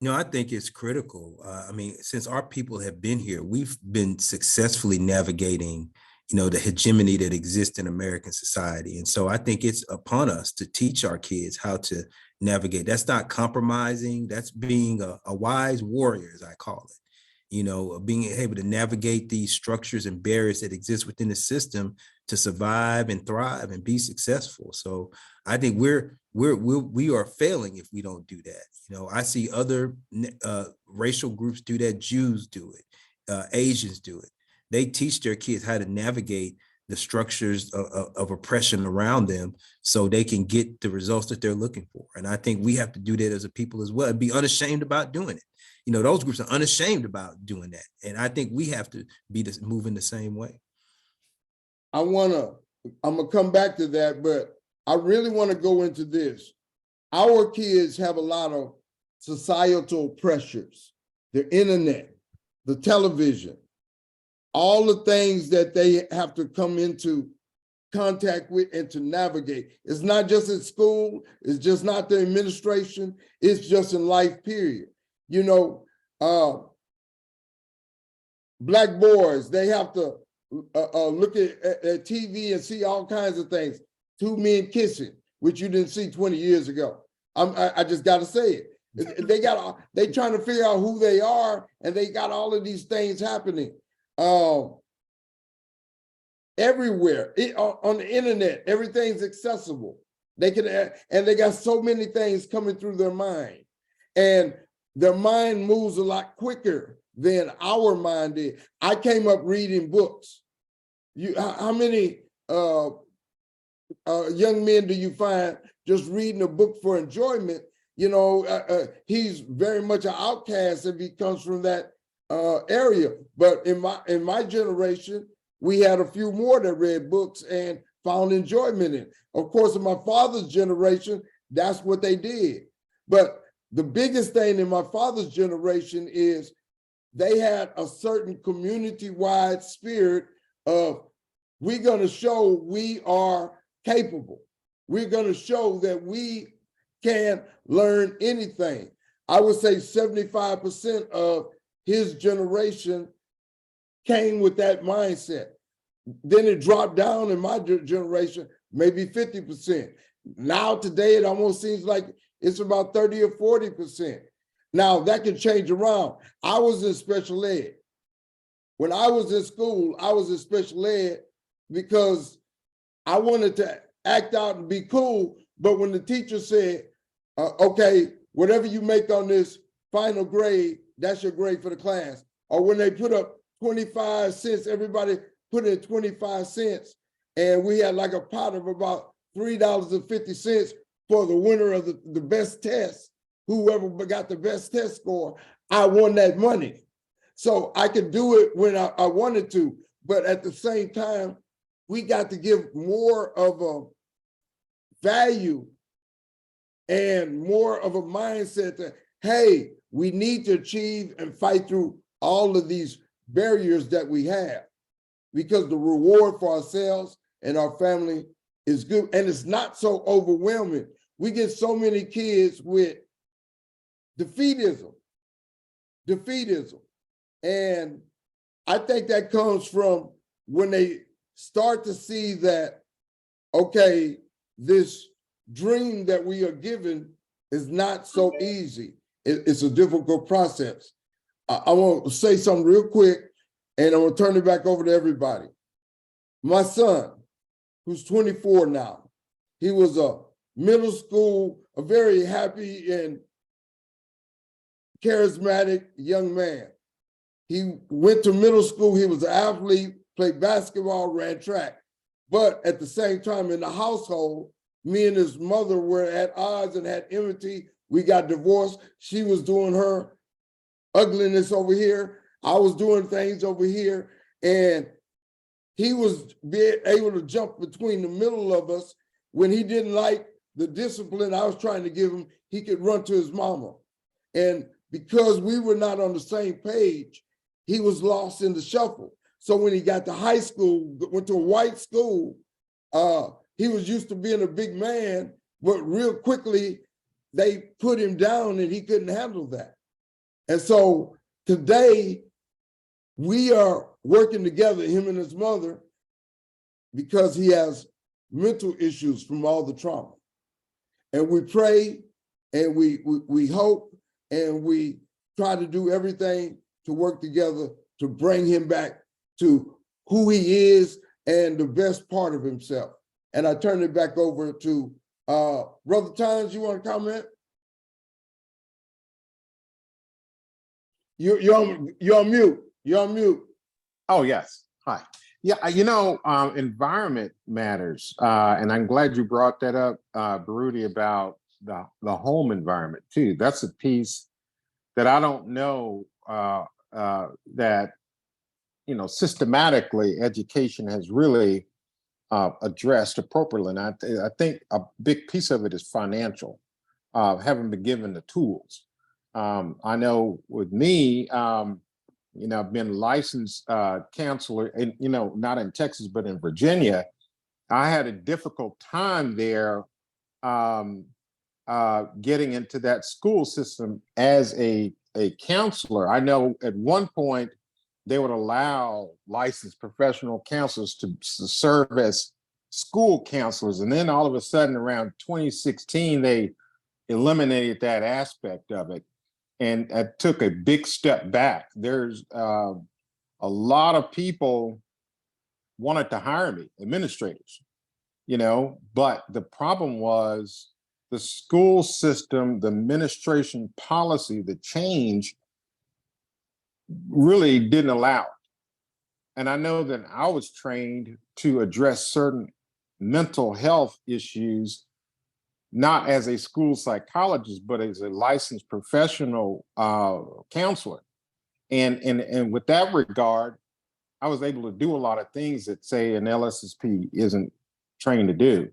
No, I think it's critical. I mean, since our people have been here, we've been successfully navigating, you know, the hegemony that exists in American society. And so I think it's upon us to teach our kids how to navigate. That's not compromising. That's being a wise warrior, as I call it. You know, being able to navigate these structures and barriers that exist within the system to survive and thrive and be successful. So I think we are failing if we don't do that. You know, I see other racial groups do that. Jews do it. Asians do it. They teach their kids how to navigate the structures of oppression around them so they can get the results that they're looking for. And I think we have to do that as a people as well and be unashamed about doing it. You know, those groups are unashamed about doing that. And I think we have to be moving the same way. I'm gonna come back to that, but I really want to go into this. Our kids have a lot of societal pressures, the internet, the television, all the things that they have to come into contact with and to navigate. It's not just at school, it's just not the administration, it's just in life, period. You know, Black boys, they have to look at TV and see all kinds of things. Two men kissing, which you didn't see 20 years ago. I just got to say it. They trying to figure out who they are, and they got all of these things happening everywhere. On the internet, everything's accessible. They can, and they got so many things coming through their mind, and their mind moves a lot quicker than our mind did. I came up reading books. How many young men do you find just reading a book for enjoyment? You know, he's very much an outcast if he comes from that area. But in my generation, we had a few more that read books and found enjoyment in it. Of course, in my father's generation, that's what they did. But the biggest thing in my father's generation is they had a certain community-wide spirit of, we're going to show we are capable. We're going to show that we can learn anything. I would say 75% of his generation came with that mindset. Then it dropped down in my generation, maybe 50%. Now today, it almost seems like it's about 30 or 40%. Now that can change around. I was in special ed. When I was in school, I was in special ed because I wanted to act out and be cool. But when the teacher said, okay, whatever you make on this final grade, that's your grade for the class. Or when they put up 25 cents, everybody put in 25 cents. And we had like a pot of about $3.50 for the winner of the best test. Whoever got the best test score, I won that money. So I could do it when I wanted to. But at the same time, we got to give more of a value and more of a mindset that, hey, we need to achieve and fight through all of these barriers that we have, because the reward for ourselves and our family is good. And it's not so overwhelming. We get so many kids with defeatism. And I think that comes from when they start to see that, okay, this dream that we are given is not so easy. It's a difficult process. I want to say something real quick, and I'm going to turn it back over to everybody. My son, who's 24 now, he was a middle school, a very happy and charismatic young man. He went to middle school, he was an athlete, played basketball, ran track. But at the same time in the household, me and his mother were at odds and had enmity. We got divorced. She was doing her ugliness over here. I was doing things over here. And he was being able to jump between the middle of us. When he didn't like the discipline I was trying to give him, he could run to his mama. And because we were not on the same page, he was lost in the shuffle. So when he got to high school, went to a white school, he was used to being a big man, but real quickly they put him down and he couldn't handle that. And so today we are working together, him and his mother, because he has mental issues from all the trauma. And we pray and we hope and we try to do everything to work together to bring him back to who he is and the best part of himself. And I turn it back over to Brother Tynes. You want to comment? You're on mute. You're on mute. Oh, yes. Hi. Yeah, environment matters. And I'm glad you brought that up, Baruti, about the home environment too. That's a piece that I don't know that, systematically education has really addressed appropriately. And I think a big piece of it is financial, having been given the tools. I know with me, I've been licensed counselor, and not in Texas, but in Virginia. I had a difficult time there getting into that school system as a counselor. I know at one point they would allow licensed professional counselors to serve as school counselors. And then all of a sudden around 2016, they eliminated that aspect of it. And I took a big step back. There's a lot of people wanted to hire me, administrators, but the problem was the school system, the administration policy, the change really didn't allow it. And I know that I was trained to address certain mental health issues, not as a school psychologist, but as a licensed professional counselor. And with that regard, I was able to do a lot of things that, say, an LSSP isn't trained to do.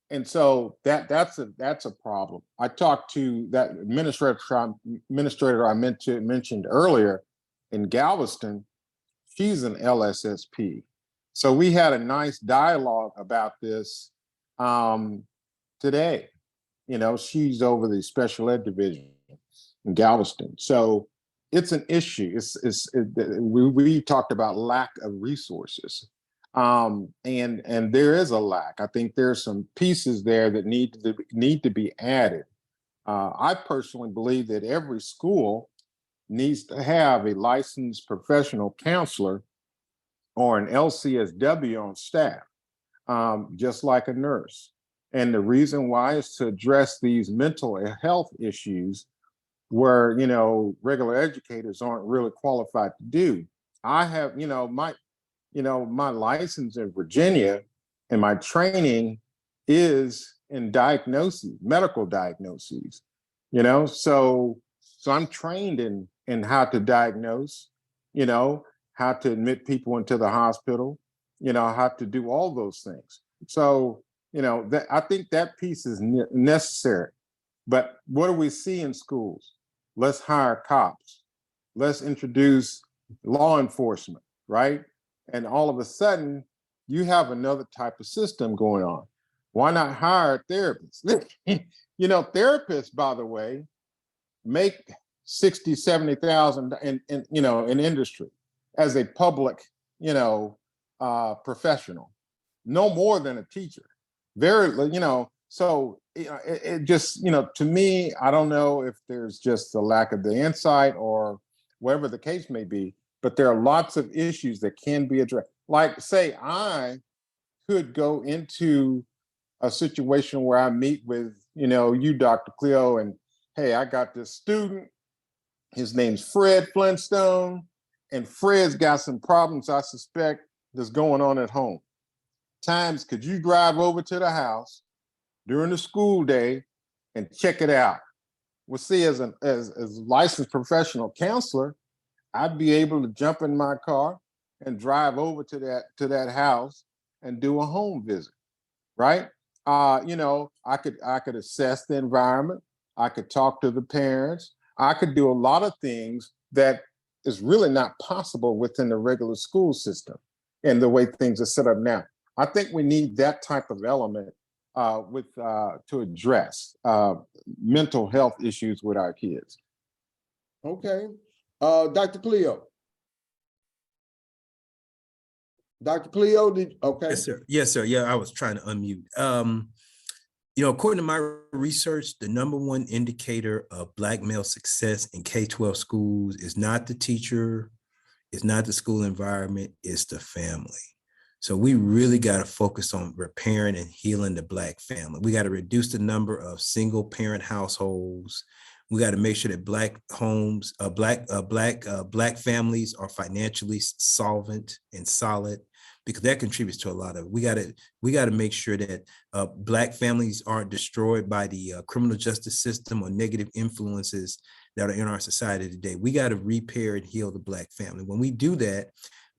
And so that's a problem. I talked to that administrator I mentioned earlier in Galveston. She's an LSSP. So we had a nice dialogue about this today. She's over the special ed division in Galveston. So it's an issue. We talked about lack of resources. And there is a lack. I think there's some pieces there that need to be added. I personally believe that every school needs to have a licensed professional counselor or an LCSW on staff, just like a nurse. And the reason why is to address these mental health issues where, regular educators aren't really qualified to do. I have, my license in Virginia and my training is in medical diagnoses, so I'm trained in how to diagnose, how to admit people into the hospital, how to do all those things. So, I think that piece is necessary. But what do we see in schools? Let's hire cops. Let's introduce law enforcement, right? And all of a sudden, you have another type of system going on. Why not hire therapists? Therapists, by the way, make 60, 70,000 in industry as a public, professional, no more than a teacher. So it just, to me, I don't know if there's just a lack of the insight or whatever the case may be, but there are lots of issues that can be addressed. Like, say, I could go into a situation where I meet with, you, Dr. Cleo, and hey, I got this student, his name's Fred Flintstone, and Fred's got some problems I suspect that's going on at home. Times, could you drive over to the house during the school day and check it out? Well, see, as a licensed professional counselor, I'd be able to jump in my car and drive over to that house and do a home visit, right? I could assess the environment. I could talk to the parents. I could do a lot of things that is really not possible within the regular school system and the way things are set up now. I think we need that type of element to address mental health issues with our kids. Okay. Dr. Cleo. Dr. Cleo, okay. Yes, sir. Yes, sir. Yeah, I was trying to unmute. According to my research, the number one indicator of Black male success in K-12 schools is not the teacher, it's not the school environment, it's the family. So we really got to focus on repairing and healing the Black family. We got to reduce the number of single parent households. We got to make sure that Black homes, Black families are financially solvent and solid, because that contributes to a lot of it. We got to make sure that Black families aren't destroyed by the criminal justice system or negative influences that are in our society today. We got to repair and heal the Black family. When we do that,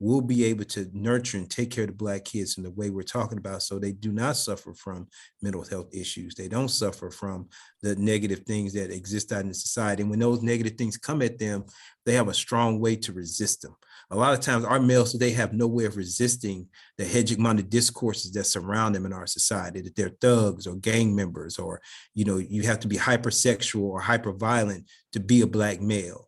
we'll be able to nurture and take care of the Black kids in the way we're talking about, so they do not suffer from mental health issues. They don't suffer from the negative things that exist out in society. And when those negative things come at them, they have a strong way to resist them. A lot of times our males, they have no way of resisting the hegemonic discourses that surround them in our society, that they're thugs or gang members, or, you have to be hypersexual or hyperviolent to be a Black male.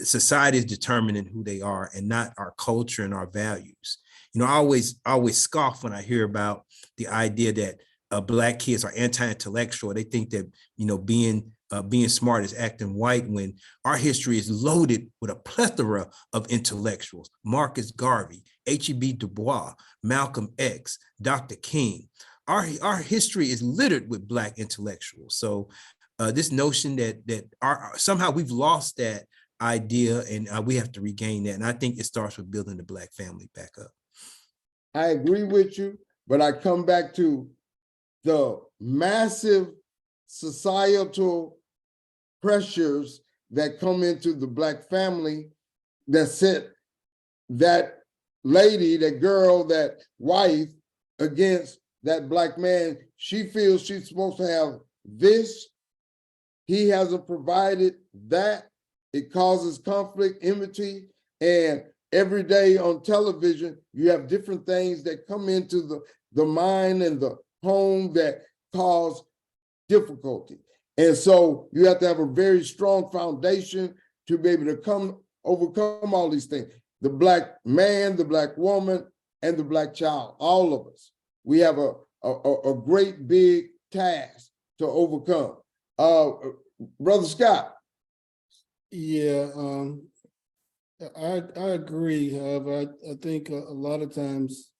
Society is determining who they are and not our culture and our values. I always scoff when I hear about the idea that Black kids are anti-intellectual. They think that, being smart is acting white, when our history is loaded with a plethora of intellectuals: Marcus Garvey, H.E.B. Du Bois, Malcolm X, Dr. King. Our history is littered with Black intellectuals. So this notion that somehow we've lost that idea, and we have to regain that. And I think it starts with building the Black family back up. I agree with you, but I come back to the massive societal pressures that come into the Black family that set that lady, that girl, that wife against that Black man. She feels she's supposed to have this. He hasn't provided that. It causes conflict, enmity, and every day on television, you have different things that come into the mind and the home that cause difficulty. And so you have to have a very strong foundation to be able to overcome all these things. The Black man, the Black woman, and the Black child, all of us, we have a great big task to overcome. Brother Scott. Yeah, I agree. However, I think a lot of times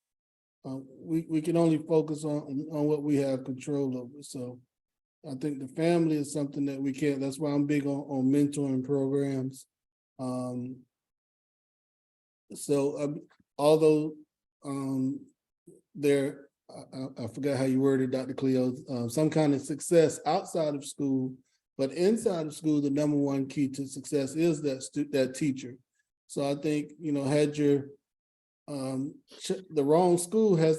we can only focus on what we have control over. So I think the family is something that we can't. That's why I'm big on mentoring programs. Although there, I forgot how you worded, Dr. Cleo, some kind of success outside of school, but inside of school, the number one key to success is that teacher. So I think, had your the wrong school has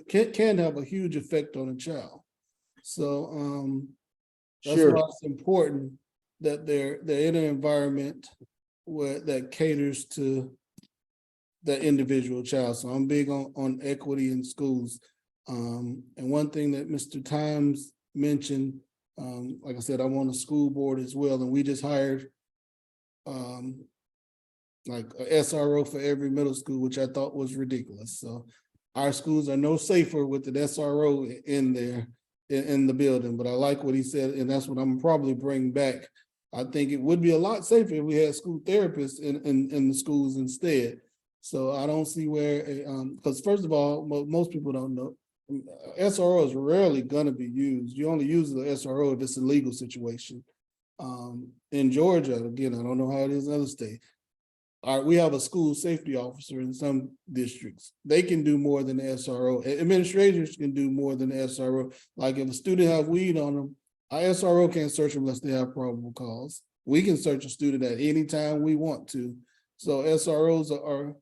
can have a huge effect on a child. So that's Sure. why it's important that they're in an environment that caters to the individual child. So I'm big on equity in schools. And one thing that Mr. Times mentioned, like I said, I'm on the school board as well, and we just hired like a SRO for every middle school, which I thought was ridiculous. So our schools are no safer with an SRO in there in the building. But I like what he said, and that's what I'm probably bring back. I think it would be a lot safer if we had school therapists in the schools instead. So I don't see where, because first of all, most people don't know, SRO is rarely going to be used. You only use the SRO if it's a legal situation. In Georgia, again, I don't know how it is in other states. We have a school safety officer in some districts. They can do more than the SRO. Administrators can do more than the SRO. Like if a student have weed on them, our SRO can't search them unless they have probable cause. We can search a student at any time we want to. So SROs are,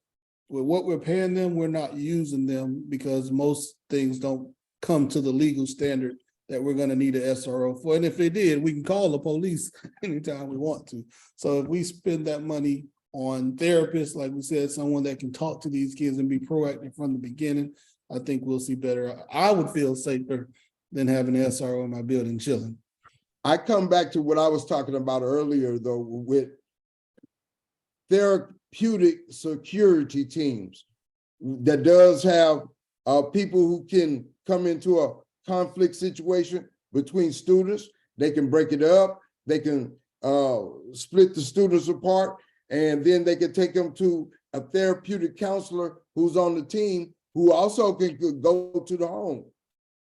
with what we're paying them, we're not using them because most things don't come to the legal standard that we're going to need an SRO for. And if they did, we can call the police anytime we want to. So if we spend that money on therapists, like we said, someone that can talk to these kids and be proactive from the beginning, I think we'll see better. I would feel safer than having an SRO in my building chilling. I come back to what I was talking about earlier, though, with therapeutic security teams that does have people who can come into a conflict situation between students. They can break it up. They can split the students apart, and then they can take them to a therapeutic counselor who's on the team who also can go to the home.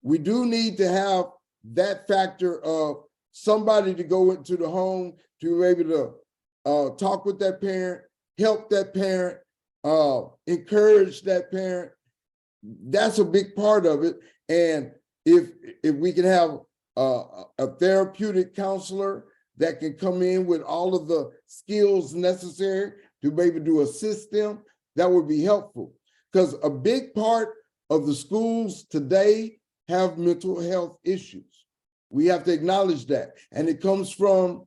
We do need to have that factor of somebody to go into the home to be able to talk with that parent, help that parent, encourage that parent. That's a big part of it. And if we can have a therapeutic counselor that can come in with all of the skills necessary to be able to assist them, that would be helpful. Because a big part of the schools today have mental health issues. We have to acknowledge that. And it comes from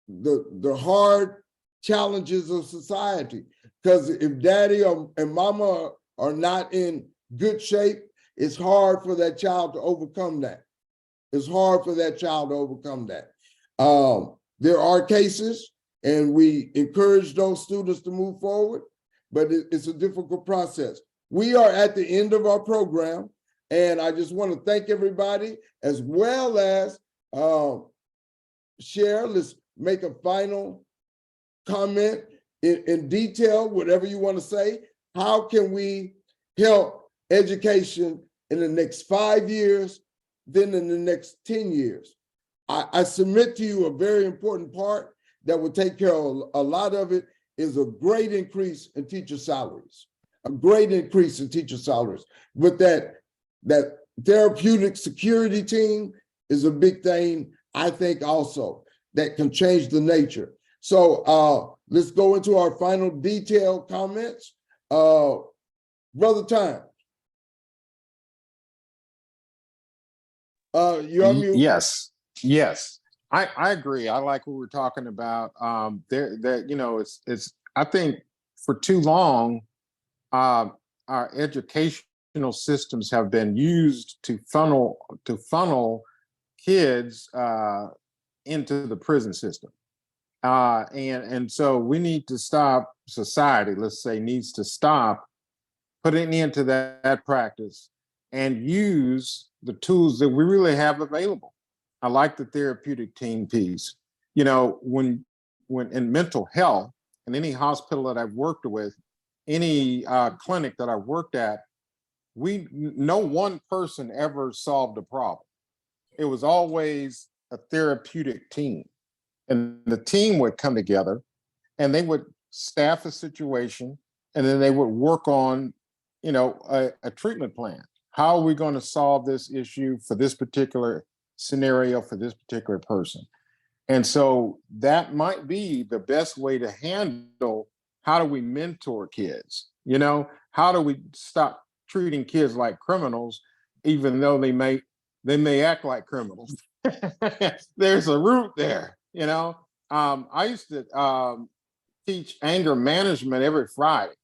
the hard challenges of society. Because if daddy and mama are not in good shape, it's hard for that child to overcome that. It's hard for that child to overcome that. There are cases, and we encourage those students to move forward, but it's a difficult process. We are at the end of our program, and I just want to thank everybody, as well as share. Let's make a final comment in detail, whatever you want to say. How can we help education in the next 5 years, then in the next 10 years? I submit to you a very important part that will take care of a lot of it is a great increase in teacher salaries, a great increase in teacher salaries. With that therapeutic security team is a big thing, I think, also that can change the nature. So let's go into our final detailed comments. Brother Time. You're on mute. Yes, I agree. I like what we're talking about. It's I think for too long, our educational systems have been used to funnel kids into the prison system. And so we need to stop, society, let's say, needs to stop putting into that practice and use the tools that we really have available. I like the therapeutic team piece. You know, when in mental health, in any hospital that I've worked with, any clinic that I worked at, no one person ever solved a problem. It was always a therapeutic team. And the team would come together and they would staff a situation, and then they would work on, a treatment plan. How are we going to solve this issue for this particular scenario for this particular person? And so that might be the best way to handle, how do we mentor kids? How do we stop treating kids like criminals, even though they may act like criminals? There's a root there. I used to teach anger management every Friday,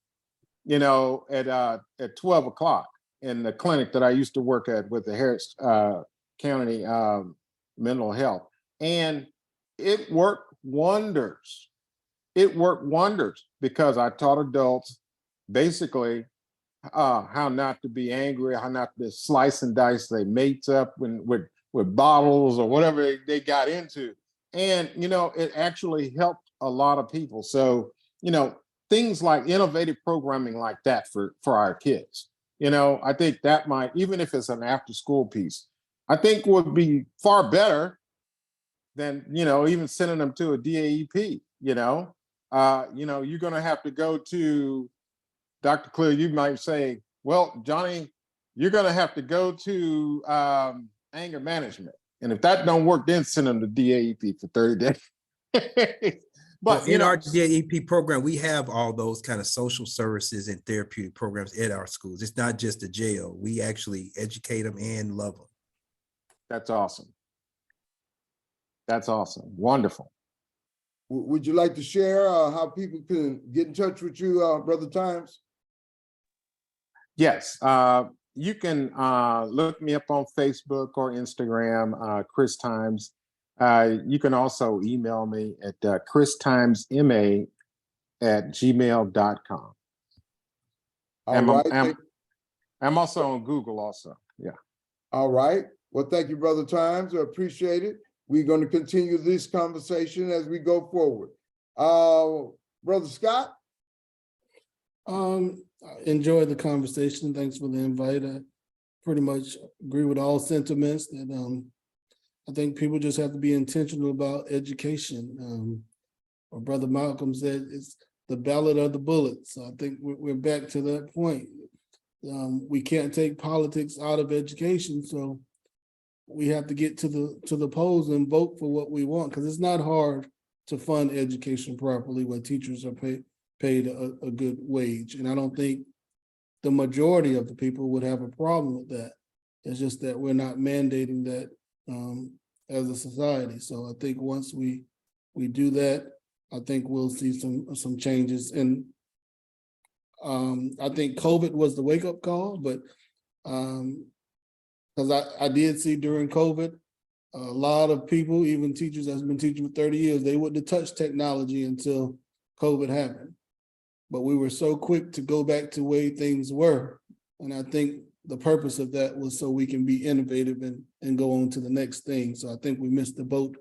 at 12 o'clock in the clinic that I used to work at with the Harris County Mental Health. And it worked wonders. It worked wonders because I taught adults basically how not to be angry, how not to slice and dice their mates up with bottles or whatever they got into. And, it actually helped a lot of people. So, things like innovative programming like that for our kids, I think that might, even if it's an after school piece, I think would be far better than, even sending them to a DAEP, you're going to have to go to Dr. Cleo. You might say, well, Johnny, you're going to have to go to anger management. And if that don't work, then send them to DAEP for 30 days. But in our DAEP program, we have all those kind of social services and therapeutic programs at our schools. It's not just a jail. We actually educate them and love them. That's awesome. That's awesome. Wonderful. Would you like to share how people can get in touch with you, Brother Times? Yes. You can look me up on Facebook or Instagram, Chris Times. You can also email me at christimesma@gmail.com. I'm also on Google also. Yeah. All right. Well, thank you, Brother Times. I appreciate it. We're going to continue this conversation as we go forward. Brother Scott? I enjoyed the conversation. Thanks for the invite. I pretty much agree with all sentiments that I think people just have to be intentional about education. Or Brother Malcolm said, it's the ballot of the bullets. So I think we're back to that point. We can't take politics out of education, so we have to get to the polls and vote for what we want, because it's not hard to fund education properly where teachers are paid a good wage. And I don't think the majority of the people would have a problem with that. It's just that we're not mandating that as a society. So I think once we do that, I think we'll see some changes. And I think COVID was the wake-up call, but because I did see during COVID, a lot of people, even teachers that's been teaching for 30 years, they wouldn't have touched technology until COVID happened. But we were so quick to go back to the way things were. And I think the purpose of that was so we can be innovative and go on to the next thing. So I think we missed the boat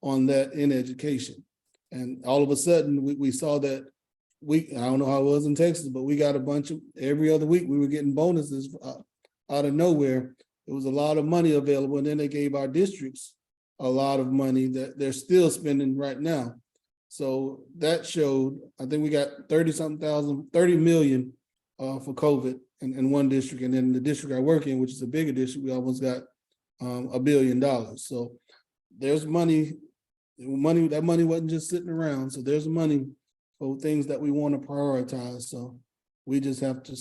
on that in education. And all of a sudden, we saw that I don't know how it was in Texas, but we got a bunch of, every other week, we were getting bonuses out of nowhere. There was a lot of money available, and then they gave our districts a lot of money that they're still spending right now. So that showed, I think we got 30 million for COVID in one district. And then the district I work in, which is a bigger district, we almost got $1 billion. So there's money, that money wasn't just sitting around. So there's money for things that we want to prioritize. So we just have to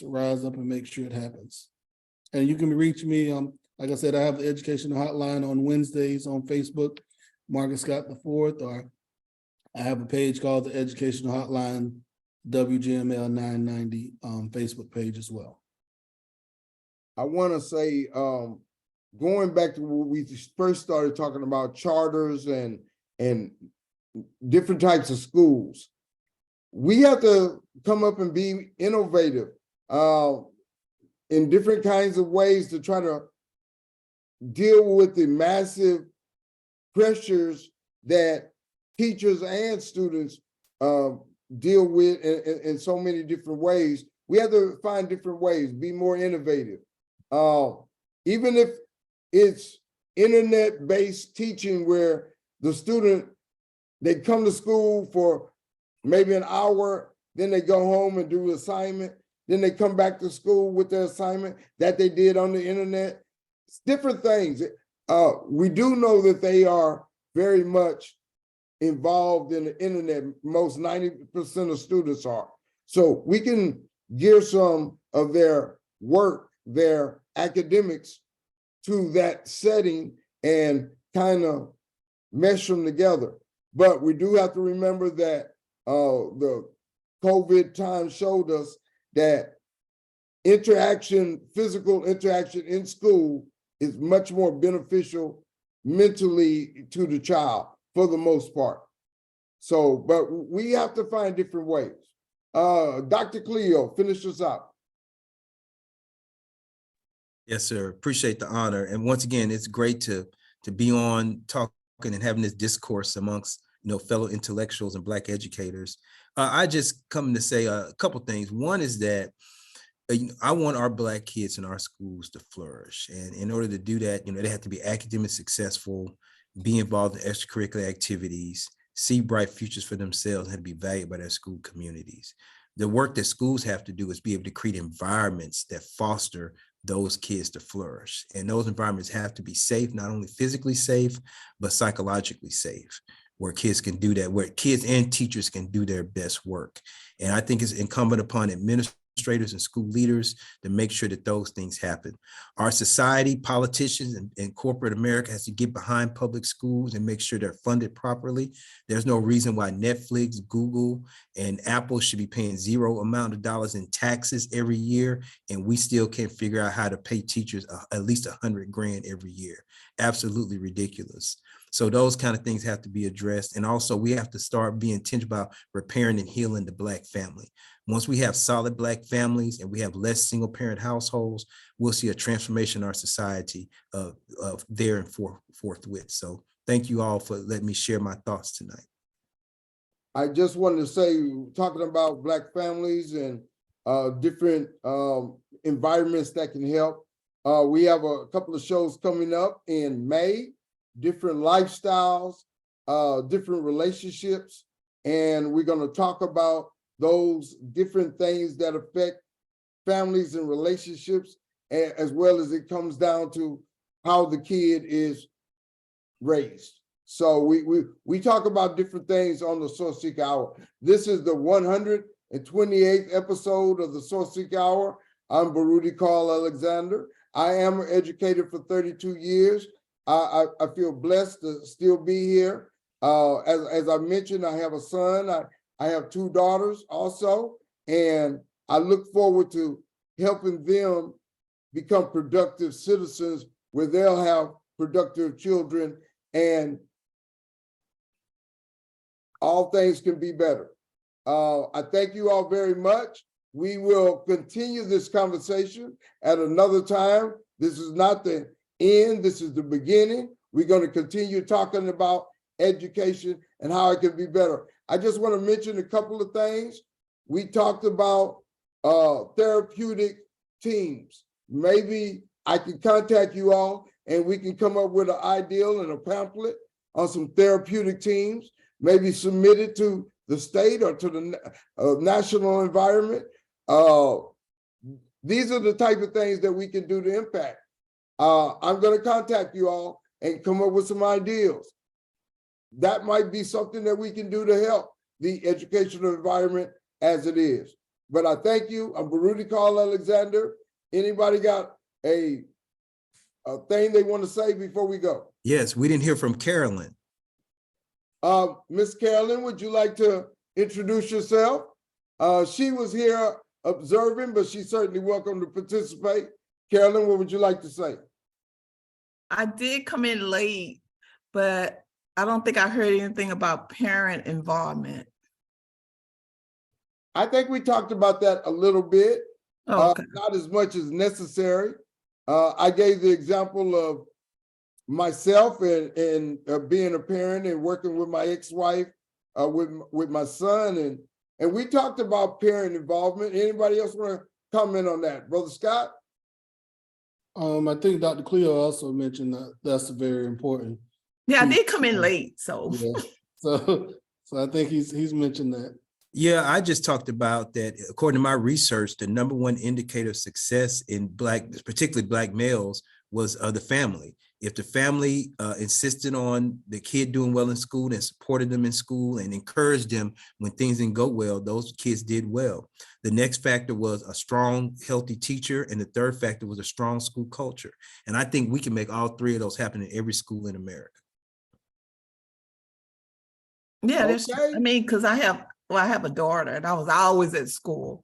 rise up and make sure it happens. And you can reach me, like I said, I have the educational hotline on Wednesdays on Facebook, Marcus Scott IV, or I have a page called the Educational Hotline, WGML 990 Facebook page as well. I want to say, going back to when we first started talking about charters and different types of schools, we have to come up and be innovative in different kinds of ways to try to deal with the massive pressures that teachers and students deal with in so many different ways. We have to find different ways, be more innovative. Even if it's internet-based teaching where the student, they come to school for maybe an hour, then they go home and do an assignment, then they come back to school with their assignment that they did on the internet. It's different things. We do know that they are very much involved in the internet. Most 90% of students are. So we can gear some of their work, their academics to that setting and kind of mesh them together. But we do have to remember that the COVID time showed us that physical interaction in school is much more beneficial mentally to the child for the most part. So, but we have to find different ways. Dr. Cleo, finish us up. Yes, sir. Appreciate the honor. And once again, it's great to be on talking and having this discourse amongst fellow intellectuals and Black educators. I just come to say a couple things. One is that I want our Black kids in our schools to flourish. And in order to do that, they have to be academically successful, be involved in extracurricular activities, see bright futures for themselves, and have to be valued by their school communities. The work that schools have to do is be able to create environments that foster those kids to flourish. And those environments have to be safe, not only physically safe, but psychologically safe, where kids can do that, where kids and teachers can do their best work. And I think it's incumbent upon administrators and school leaders to make sure that those things happen. Our society, politicians, and corporate America has to get behind public schools and make sure they're funded properly. There's no reason why Netflix, Google, and Apple should be paying zero amount of dollars in taxes every year, and we still can't figure out how to pay teachers at least $100,000 every year. Absolutely ridiculous. So those kind of things have to be addressed. And also we have to start being intentional about repairing and healing the Black family. Once we have solid Black families and we have less single parent households, we'll see a transformation in our society of there and forthwith. So thank you all for letting me share my thoughts tonight. I just wanted to say, talking about Black families and different environments that can help. We have a couple of shows coming up in May, different lifestyles, different relationships, and we're going to talk about those different things that affect families and relationships, as well as it comes down to how the kid is raised. So we talk about different things on the Sourceseeker Hour. This is the 128th episode of the Sourceseeker Hour. I'm Baruti Carl Alexander. I am an educator for 32 years. I feel blessed to still be here. As I mentioned, I have a son. I have 2 daughters also, and I look forward to helping them become productive citizens where they'll have productive children, and all things can be better. I thank you all very much. We will continue this conversation at another time. This is not the end, this is the beginning. We're going to continue talking about education and how it can be better. I just want to mention a couple of things. We talked about therapeutic teams. Maybe I can contact you all and we can come up with an ideal and a pamphlet on some therapeutic teams, maybe submit it to the state or to the national environment. These are the type of things that we can do to impact. I'm going to contact you all and come up with some ideas. That might be something that we can do to help the educational environment as it is. But I thank you. I'm Baruti Carl Alexander. Anybody got a thing they want to say before we go? Yes, we didn't hear from Carolyn. Miss Carolyn, would you like to introduce yourself? She was here observing, but she's certainly welcome to participate. Carolyn, what would you like to say? I did come in late, but I don't think I heard anything about parent involvement. I think we talked about that a little bit, Okay. not as much as necessary. I gave the example of myself and being a parent and working with my ex-wife, with my son, and we talked about parent involvement. Anybody else want to comment on that? Brother Scott? I think Dr. Cleo also mentioned that that's very important. Yeah, I did come in late, so. Yeah. So I think he's mentioned that. Yeah, I just talked about that. According to my research, the #1 indicator of success in particularly Black males, was the family. If the family insisted on the kid doing well in school and supported them in school and encouraged them when things didn't go well, those kids did well. The next factor was a strong, healthy teacher. And the third factor was a strong school culture. And I think we can make all 3 of those happen in every school in America. Yeah, Okay. I mean, because I have a daughter and I was always at school.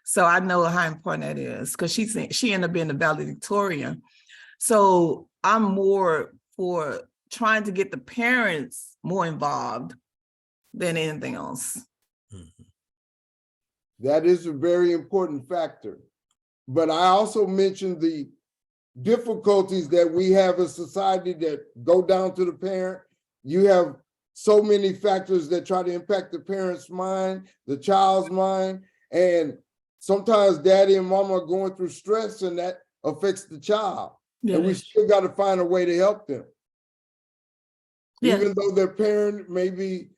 So I know how important that is because she ended up being a valedictorian. So I'm more for trying to get the parents more involved than anything else. That is a very important factor. But I also mentioned the difficulties that we have in society that go down to the parent. You have so many factors that try to impact the parent's mind, the child's mind, and sometimes daddy and mama are going through stress and that affects the child. Yeah, And we still got to find a way to help them. Yeah. Even though their parent may be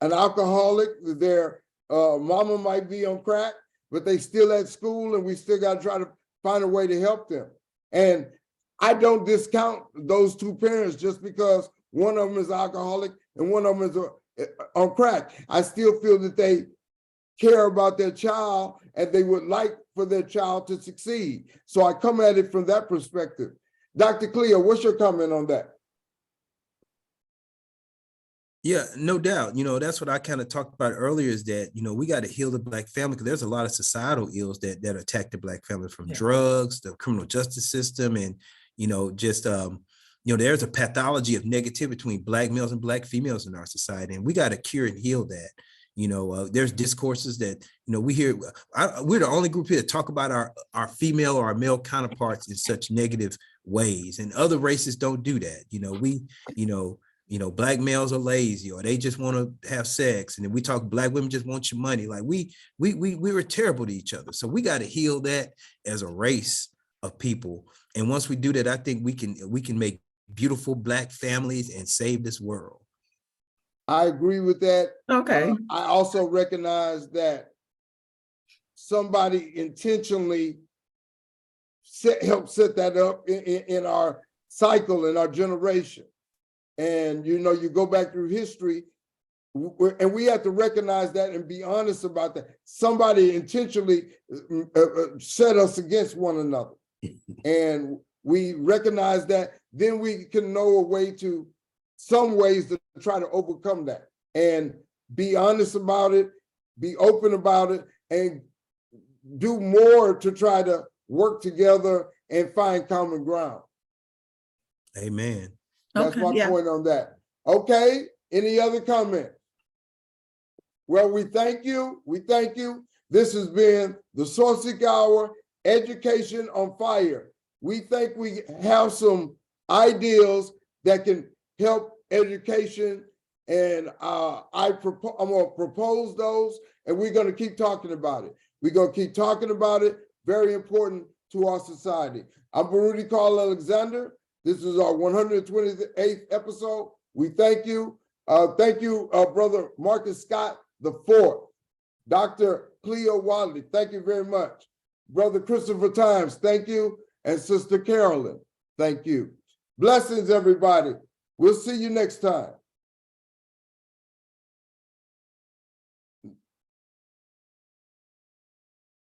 an alcoholic, their mama might be on crack, but they still at school and we still got to try to find a way to help them. And I don't discount those 2 parents just because one of them is alcoholic and one of them is on crack. I still feel that they care about their child and they would like for their child to succeed. So I come at it from that perspective. Dr. Cleo, what's your comment on that? Yeah, no doubt. That's what I kind of talked about earlier is that, we got to heal the Black family because there's a lot of societal ills that attack the Black family, from drugs, the criminal justice system, and, there's a pathology of negativity between Black males and Black females in our society, and we got to cure and heal that. There's discourses that, we hear. We're the only group here to talk about our female or our male counterparts in such negative ways, and other races don't do that. Black males are lazy, or they just want to have sex, and then we talk Black women just want your money. Like we were terrible to each other. So we got to heal that as a race of people. And once we do that, I think we can make beautiful Black families and save this world. I agree with that. Okay. I also recognize that somebody intentionally helped set that up in our cycle, in our generation. And, you know, you go back through history, and we have to recognize that and be honest about that. Somebody intentionally set us against one another. And we recognize that, then we can know a way to, some ways to try to overcome that and be honest about it, be open about it, and do more to try to work together and find common ground. Amen. That's Okay, my yeah. point on that. Okay, any other comment? Well, we thank you. We thank you. This has been the Sourceseeker Hour, Education on Fire. We think we have some ideas that can help education, and I'm going to propose those, and we're going to keep talking about it. We're going to keep talking about it. Very important to our society. I'm Baruti Carl Alexander. This is our 128th episode. We thank you. Thank you, Brother Marcus Scott IV. Dr. Cleo Wadley, thank you very much. Brother Christopher Times, thank you. And Sister Carolyn, thank you. Blessings, everybody. We'll see you next time.